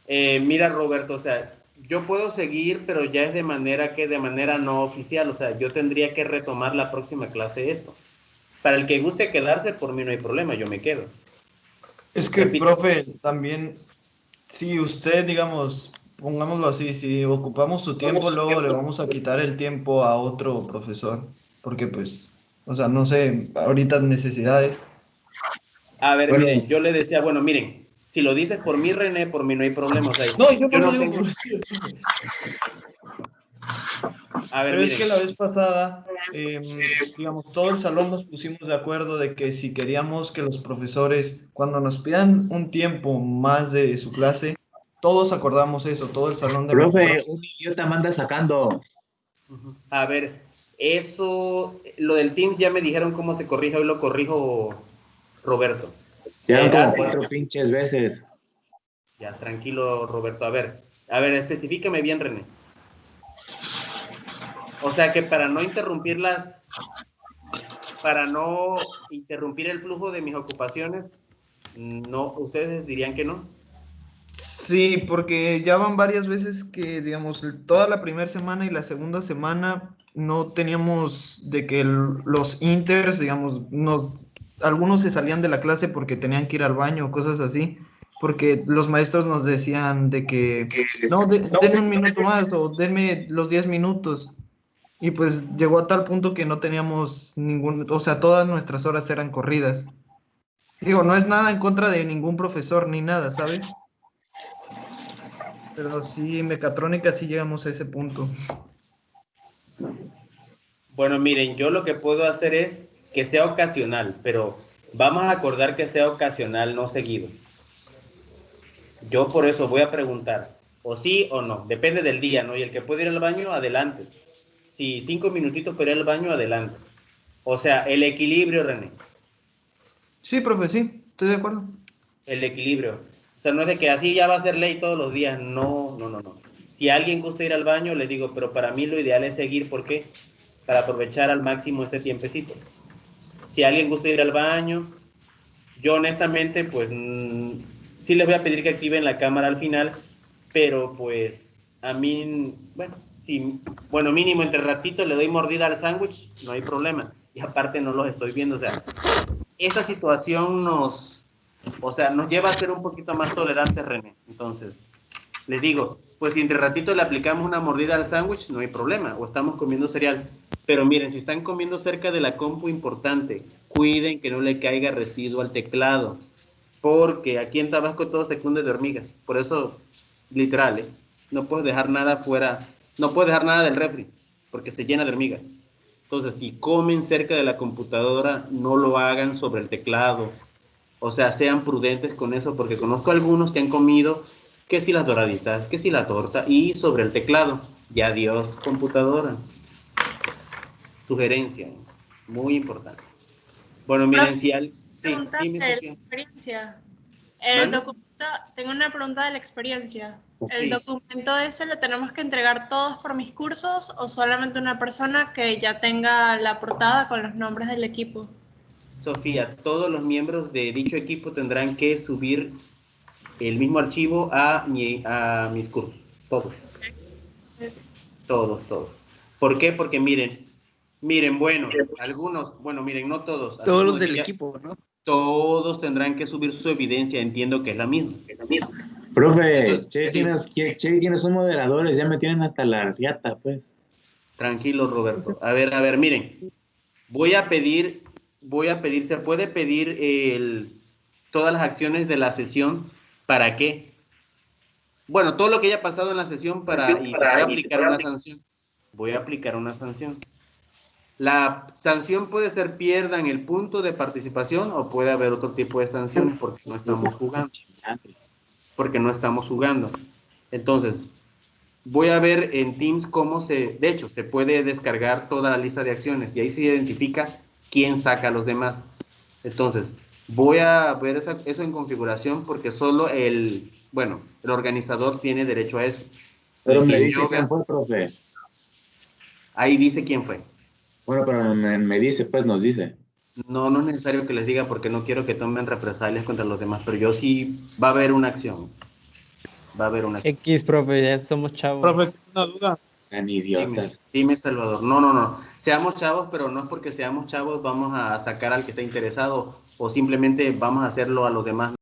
Mira, Roberto, o sea, yo puedo seguir, pero ya es de manera no oficial, o sea, yo tendría que retomar la próxima clase esto. Para el que guste quedarse, por mí no hay problema, yo me quedo. Es que, profe, también, si usted, digamos, pongámoslo así, si ocupamos su tiempo, luego le vamos a quitar el tiempo a otro profesor, porque pues, o sea, no sé, ahorita necesidades. A ver, bueno, miren, yo le decía, bueno, miren, si lo dices por mí, René, por mí no hay problema, o sea, no, yo no digo tengo... por usted. A ver, pero miren. es que la vez pasada, digamos, todo el salón nos pusimos de acuerdo de que si queríamos que los profesores, cuando nos pidan un tiempo más de su clase, todos acordamos eso, todo el salón de... Profe, un idiota manda sacando. A ver, eso, lo del Teams ya me dijeron cómo se corrige, hoy lo corrijo, Roberto. Ya como 4 pinches veces. Ya, tranquilo, Roberto. A ver, especifícame bien, René. O sea que para no interrumpir el flujo de mis ocupaciones, no, ustedes dirían que no. Sí, porque ya van varias veces que, digamos, toda la primera semana y la segunda semana no teníamos de que los inters, digamos, algunos se salían de la clase porque tenían que ir al baño o cosas así, porque los maestros nos decían de que, no, denme un minuto más o denme los 10 minutos. Y pues llegó a tal punto que no teníamos o sea, todas nuestras horas eran corridas. Digo, no es nada en contra de ningún profesor ni nada, ¿sabe? Pero sí, mecatrónica sí llegamos a ese punto. Bueno, miren, yo lo que puedo hacer es que sea ocasional, pero vamos a acordar que sea ocasional, no seguido. Yo por eso voy a preguntar, o sí o no, depende del día, ¿no? Y el que puede ir al baño, adelante. Si 5 minutitos para ir al baño, adelante. O sea, el equilibrio, René. Sí, profe, sí, estoy de acuerdo. El equilibrio. O sea, no es de que así ya va a ser ley todos los días. No. Si alguien gusta ir al baño, le digo, pero para mí lo ideal es seguir, ¿por qué? Para aprovechar al máximo este tiempecito. Si alguien gusta ir al baño, yo honestamente, pues, sí les voy a pedir que activen la cámara al final, pero pues, a mí, bueno, mínimo entre ratito le doy mordida al sándwich, no hay problema. Y aparte no los estoy viendo, o sea, esta situación nos lleva a ser un poquito más tolerantes, René. Entonces, les digo, pues si entre ratito le aplicamos una mordida al sándwich, no hay problema, o estamos comiendo cereal. Pero miren, si están comiendo cerca de la compu, importante, cuiden que no le caiga residuo al teclado, porque aquí en Tabasco todo se cunde de hormigas. Por eso, literal, no puedes dejar nada fuera, no puedes dejar nada del refri, porque se llena de hormigas. Entonces, si comen cerca de la computadora, no lo hagan sobre el teclado. O sea, sean prudentes con eso, porque conozco algunos que han comido que si las doraditas, que si la torta, y sobre el teclado. Y adiós, computadora. Sugerencia, muy importante. Bueno, miren, si al... Sí, dime, Preguntaste de la experiencia. El documento, tengo una pregunta de la experiencia. Okay. ¿El documento ese lo tenemos que entregar todos por mis cursos o solamente una persona que ya tenga la portada con los nombres del equipo? Sofía, todos los miembros de dicho equipo tendrán que subir el mismo archivo a mis cursos. Todos. Todos. ¿Por qué? Porque miren, bueno, algunos, bueno, miren, no todos. Todos los del equipo, ¿no? Todos tendrán que subir su evidencia, entiendo que es la misma. Profe, Entonces, ¿quiénes son moderadores? Ya me tienen hasta la riata, pues. Tranquilo, Roberto. A ver, miren. Voy a pedir, se puede pedir todas las acciones de la sesión. ¿Para qué? Bueno, todo lo que haya pasado en la sesión voy a aplicar una sanción. Voy a aplicar una sanción. La sanción puede ser pierdan el punto de participación o puede haber otro tipo de sanción porque no estamos jugando. Entonces, voy a ver en Teams de hecho, se puede descargar toda la lista de acciones y ahí se identifica quién saca a los demás. Entonces, voy a ver eso en configuración porque solo el organizador tiene derecho a eso. Pero me dice quién fue, profe. Ahí dice quién fue. Bueno, pero me dice, pues nos dice. No es necesario que les diga porque no quiero que tomen represalias contra los demás, pero yo sí va a haber una acción. X, profe, ya somos chavos. Profe, una duda. Tan idiotas. Dime, Salvador. No. Seamos chavos, pero no es porque seamos chavos vamos a sacar al que está interesado o simplemente vamos a hacerlo a los demás.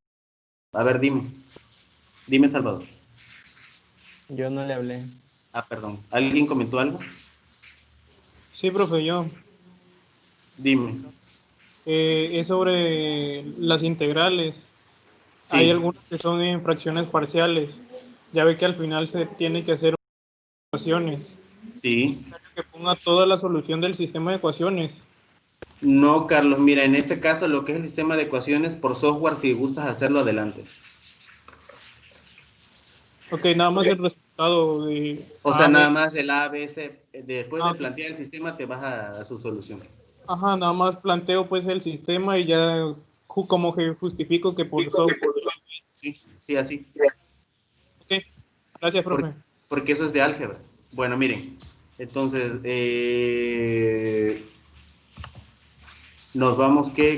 A ver, dime. Dime, Salvador. Yo no le hablé. Perdón. ¿Alguien comentó algo? Sí, profe, yo. Dime. Es sobre las integrales. Sí. Hay algunas que son en fracciones parciales. Ya ve que al final se tiene que hacer ecuaciones. Sí. Que ponga toda la solución del sistema de ecuaciones. No, Carlos, mira, en este caso lo que es el sistema de ecuaciones por software, si gustas hacerlo, adelante. Ok, nada más el resultado de... nada más el A, B, C. Después de plantear el sistema, te vas a su solución. Ajá, nada más planteo pues el sistema y ya como que justifico que por software... Sí, así. Ok, gracias, profe. Porque eso es de álgebra. Bueno, miren, entonces,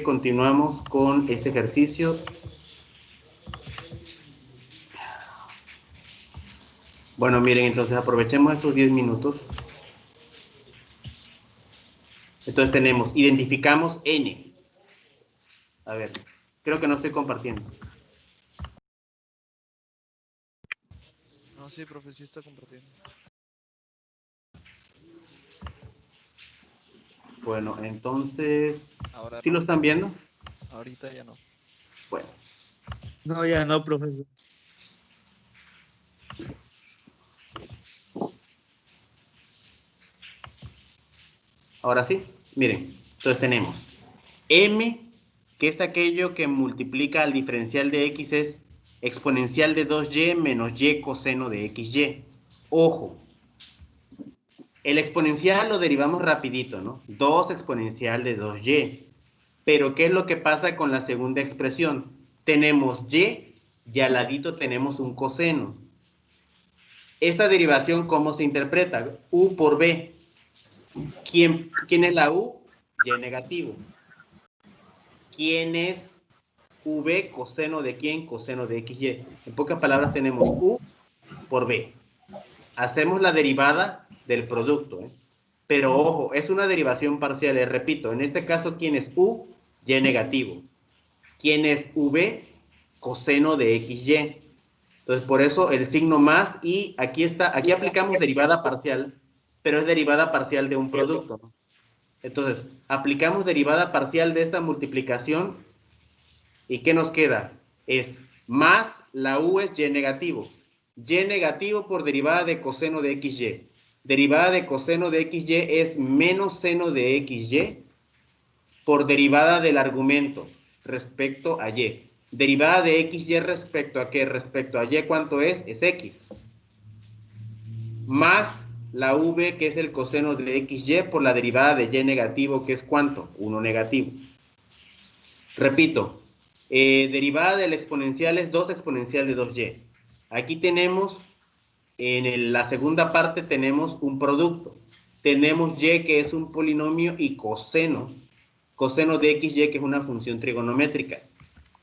continuamos con este ejercicio. Bueno, miren, entonces aprovechemos estos 10 minutos. Entonces identificamos N. A ver, creo que no estoy compartiendo. No, sí, profe, sí está compartiendo. Bueno, entonces, Ahora ¿sí no. lo están viendo? Ahorita ya no. Bueno. No, ya no, profe. Ahora sí, miren, entonces tenemos M, que es aquello que multiplica al diferencial de X, es exponencial de 2Y menos Y coseno de XY. Ojo, el exponencial lo derivamos rapidito, ¿no? 2 exponencial de 2Y. Pero, ¿qué es lo que pasa con la segunda expresión? Tenemos Y y al ladito tenemos un coseno. Esta derivación, ¿cómo se interpreta? U por B. ¿Quién es la U? Y negativo. ¿Quién es V? Coseno de quién? Coseno de XY. En pocas palabras tenemos U por B. Hacemos la derivada del producto, ¿eh? Pero ojo, es una derivación parcial, les repito. En este caso, ¿quién es U? Y negativo. ¿Quién es V? Coseno de XY. Entonces, por eso el signo más y aquí aplicamos derivada parcial, pero es derivada parcial de un producto, ¿no? Entonces, aplicamos derivada parcial de esta multiplicación y ¿qué nos queda? Es más la U es Y negativo. Y negativo por derivada de coseno de XY. Derivada de coseno de XY es menos seno de XY por derivada del argumento respecto a Y. Derivada de XY respecto a ¿qué? Respecto a Y, ¿cuánto es? Es X. Más la V, que es el coseno de XY, por la derivada de Y negativo, que es ¿cuánto? 1 negativo. Repito, Derivada del exponencial es 2 exponencial de 2y. Aquí tenemos, la segunda parte tenemos un producto. Tenemos y que es un polinomio y coseno de xy que es una función trigonométrica.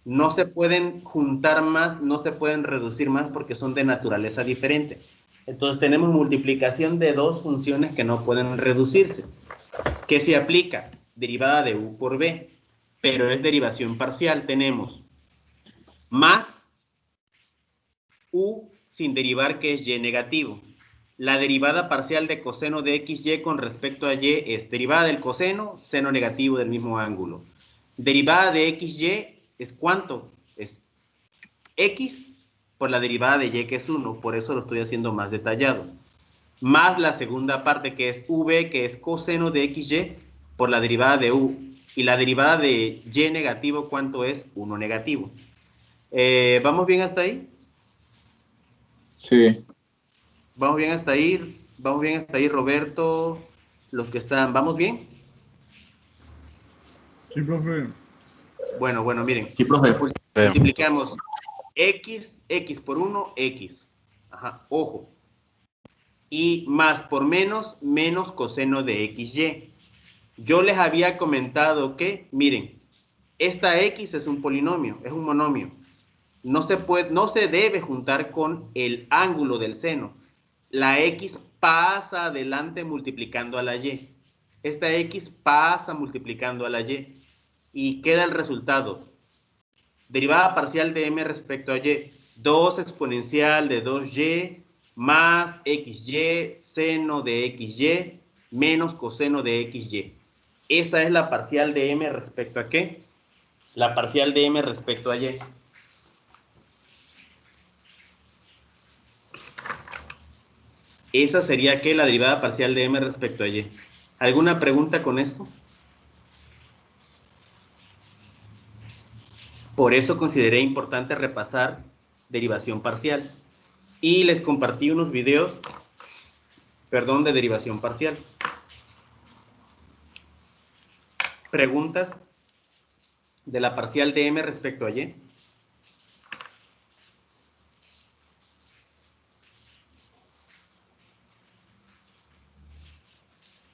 No se pueden juntar más, no se pueden reducir más porque son de naturaleza diferente. Entonces tenemos multiplicación de dos funciones que no pueden reducirse. ¿Qué se aplica? Derivada de u por b, pero es derivación parcial. Tenemos más u sin derivar, que es y negativo. La derivada parcial de coseno de xy con respecto a y es derivada del coseno, seno negativo del mismo ángulo. Derivada de xy es ¿cuánto? Es x por la derivada de y, que es 1, por eso lo estoy haciendo más detallado. Más la segunda parte, que es v, que es coseno de xy por la derivada de u. Y la derivada de y negativo, ¿cuánto es? 1 negativo. ¿Vamos bien hasta ahí? Sí. ¿Vamos bien hasta ahí? ¿Vamos bien hasta ahí, Roberto? Los que están, ¿vamos bien? Sí, profe. Bueno, miren. Sí, profe. Multiplicamos x por 1, x. Ajá, ojo. Y más por menos, menos coseno de xy. Yo les había comentado que, miren, esta x es un polinomio, es un monomio. No se debe juntar con el ángulo del seno. La x pasa adelante multiplicando a la y. Esta x pasa multiplicando a la y. Y queda el resultado. Derivada parcial de m respecto a y. 2 exponencial de 2y más xy seno de xy menos coseno de xy. Esa es la parcial de m respecto a ¿qué? La parcial de m respecto a y. Esa sería ¿qué? La derivada parcial de m respecto a y. ¿Alguna pregunta con esto? Por eso consideré importante repasar derivación parcial. Y les compartí unos videos, de derivación parcial. ¿Preguntas de la parcial de m respecto a y?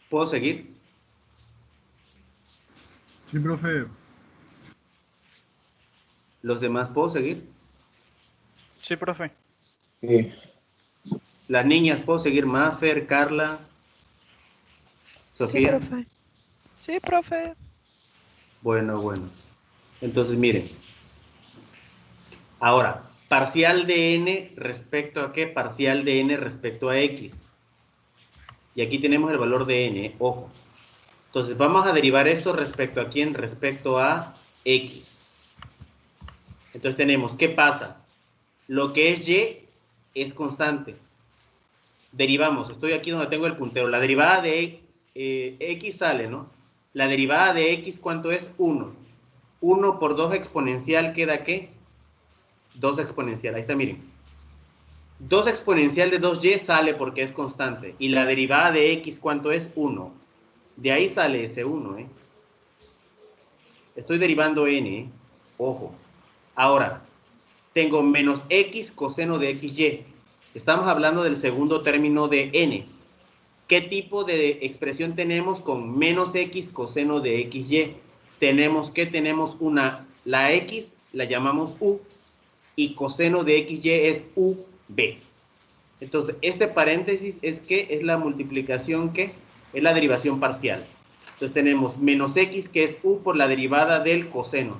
¿Puedo seguir? Sí, profe. ¿Los demás puedo seguir? Sí, profe. Sí. Las niñas, ¿puedo seguir? Mafer, Carla, Sofía. Sí, profe. Sí, profe. Bueno. Entonces, miren. Ahora, parcial de n respecto a ¿qué? Parcial de n respecto a x. Y aquí tenemos el valor de n, ojo. Entonces, vamos a derivar esto respecto a quién? Respecto a x. Entonces tenemos, ¿qué pasa? Lo que es y es constante. Derivamos, estoy aquí donde tengo el puntero. La derivada de x sale, ¿no? La derivada de x, ¿cuánto es? 1. 1 por 2 exponencial queda ¿qué? 2 exponencial, ahí está, miren. 2 exponencial de 2y sale porque es constante. Y la derivada de x, ¿cuánto es? 1. De ahí sale ese 1, ¿eh? Estoy derivando n, ¿eh? Ojo. Ahora, tengo menos x coseno de xy. Estamos hablando del segundo término de n. ¿Qué tipo de expresión tenemos con menos x coseno de xy? Tenemos la x la llamamos u, y coseno de xy es ub. Entonces, este paréntesis es que es la multiplicación que es la derivación parcial. Entonces tenemos menos x, que es u por la derivada del coseno.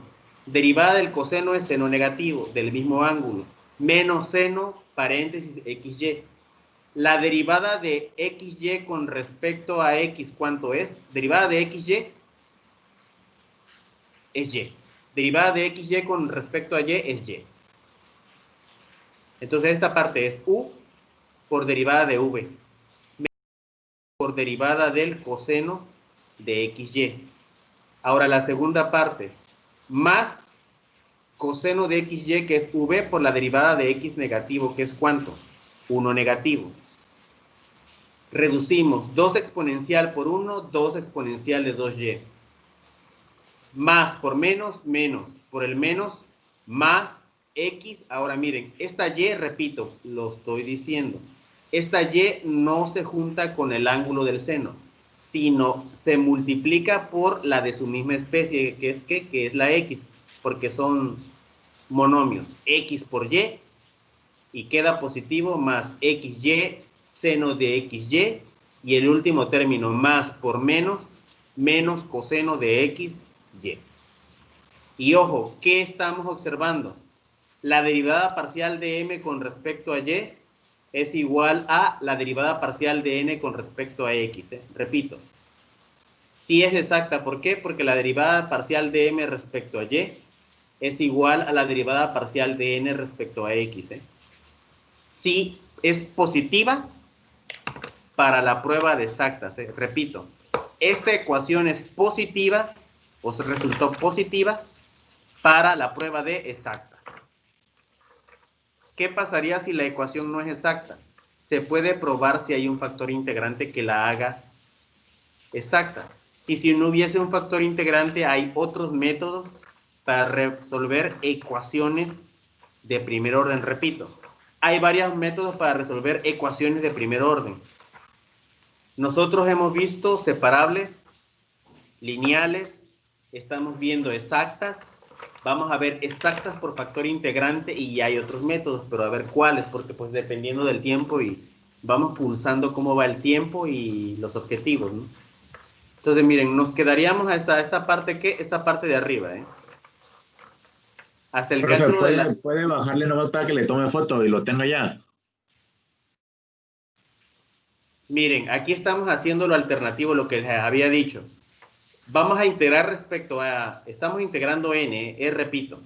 Derivada del coseno es seno negativo, del mismo ángulo. Menos seno, paréntesis, xy. La derivada de xy con respecto a x, ¿cuánto es? Derivada de xy es y. Derivada de xy con respecto a y es y. Entonces esta parte es u por derivada de v. Por derivada del coseno de xy. Ahora la segunda parte, más coseno de xy, que es v por la derivada de x negativo, que es ¿cuánto? 1 negativo. Reducimos 2 exponencial por 1, 2 exponencial de 2y. Más por menos, menos. por el menos más X. Ahora miren, esta Y, repito, lo estoy diciendo, esta Y no se junta con el ángulo del seno, sino se multiplica por la de su misma especie, que es ¿qué? Que es la X, porque son monomios, X por Y, y queda positivo más XY, seno de XY, y el último término más por menos, menos coseno de XY. Y ojo, ¿qué estamos observando? La derivada parcial de M con respecto a Y es igual a la derivada parcial de N con respecto a X. Repito, sí es exacta. ¿Por qué? Porque la derivada parcial de M respecto a Y es igual a la derivada parcial de N respecto a X. Sí es positiva para la prueba de exactas. Repito, esta ecuación es positiva, o se resultó positiva para la prueba de exactas. ¿Qué pasaría si la ecuación no es exacta? Se puede probar si hay un factor integrante que la haga exacta. Y si no hubiese un factor integrante, hay otros métodos para resolver ecuaciones de primer orden. Repito, hay varios métodos para resolver ecuaciones de primer orden. Nosotros hemos visto separables, lineales, estamos viendo exactas. Vamos a ver exactas por factor integrante y hay otros métodos, pero a ver cuáles, porque pues dependiendo del tiempo y vamos pulsando cómo va el tiempo y los objetivos, ¿no? Entonces miren, nos quedaríamos hasta esta parte, ¿qué? Esta parte de arriba, ¿eh? Hasta el cálculo de la... ¿Puede bajarle nomás para que le tome foto y lo tenga ya? Miren, aquí estamos haciendo lo alternativo, lo que había dicho. Vamos a integrar respecto a... Estamos integrando n, repito.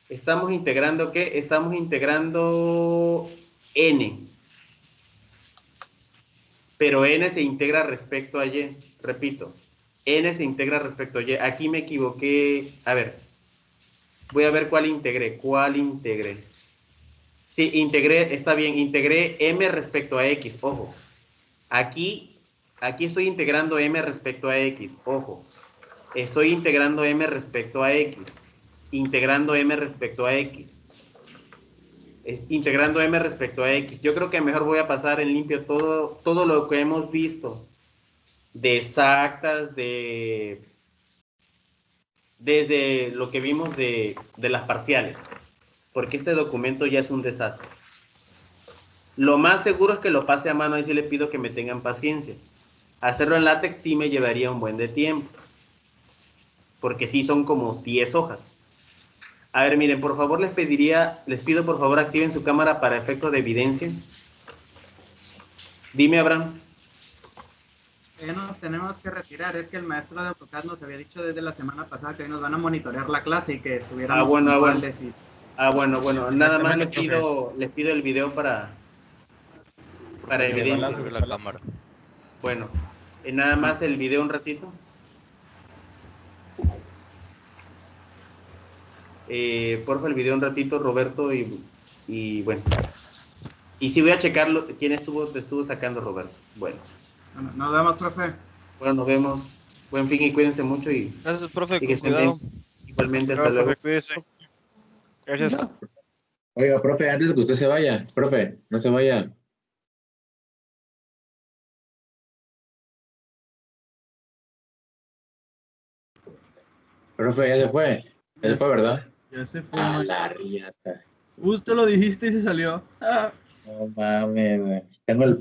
¿Estamos integrando qué? Estamos integrando n. Pero n se integra respecto a y. Repito, n se integra respecto a y. Aquí me equivoqué. A ver. Voy a ver cuál integré. ¿Cuál integré? Sí, integré, está bien. Integré m respecto a x. Ojo. Aquí estoy integrando m respecto a x. Ojo. Estoy integrando m respecto a x. Integrando m respecto a x. Integrando m respecto a x. Yo creo que mejor voy a pasar en limpio todo lo que hemos visto. De exactas, desde lo que vimos de las parciales. Porque este documento ya es un desastre. Lo más seguro es que lo pase a mano, y sí le pido que me tengan paciencia. Hacerlo en látex sí me llevaría un buen de tiempo. Porque sí son como 10 hojas. A ver, miren, por favor les pido por favor activen su cámara para efectos de evidencia. Dime, Abraham. Ya nos tenemos que retirar, es que el maestro de AutoCAD nos había dicho desde la semana pasada que hoy nos van a monitorear la clase y que estuviéramos bueno. puntuales Nada más les pido el video para evidencia. Sobre la cámara. Bueno, nada más el video un ratito. Porfa, el video un ratito, Roberto, y bueno. Y si voy a checar quién estuvo sacando, Roberto. Bueno, nos vemos, profe. Bueno, nos vemos. Buen fin y cuídense mucho. Gracias, profe, y que con cuidado. Igualmente, hasta luego. Cuídese. Gracias. Oiga, profe, antes de que usted se vaya, profe, no se vaya. Profe, ya se fue. Ya se fue, ¿verdad? Ya se fue. A la riata. Justo lo dijiste y se salió. No mames, güey. Tengo el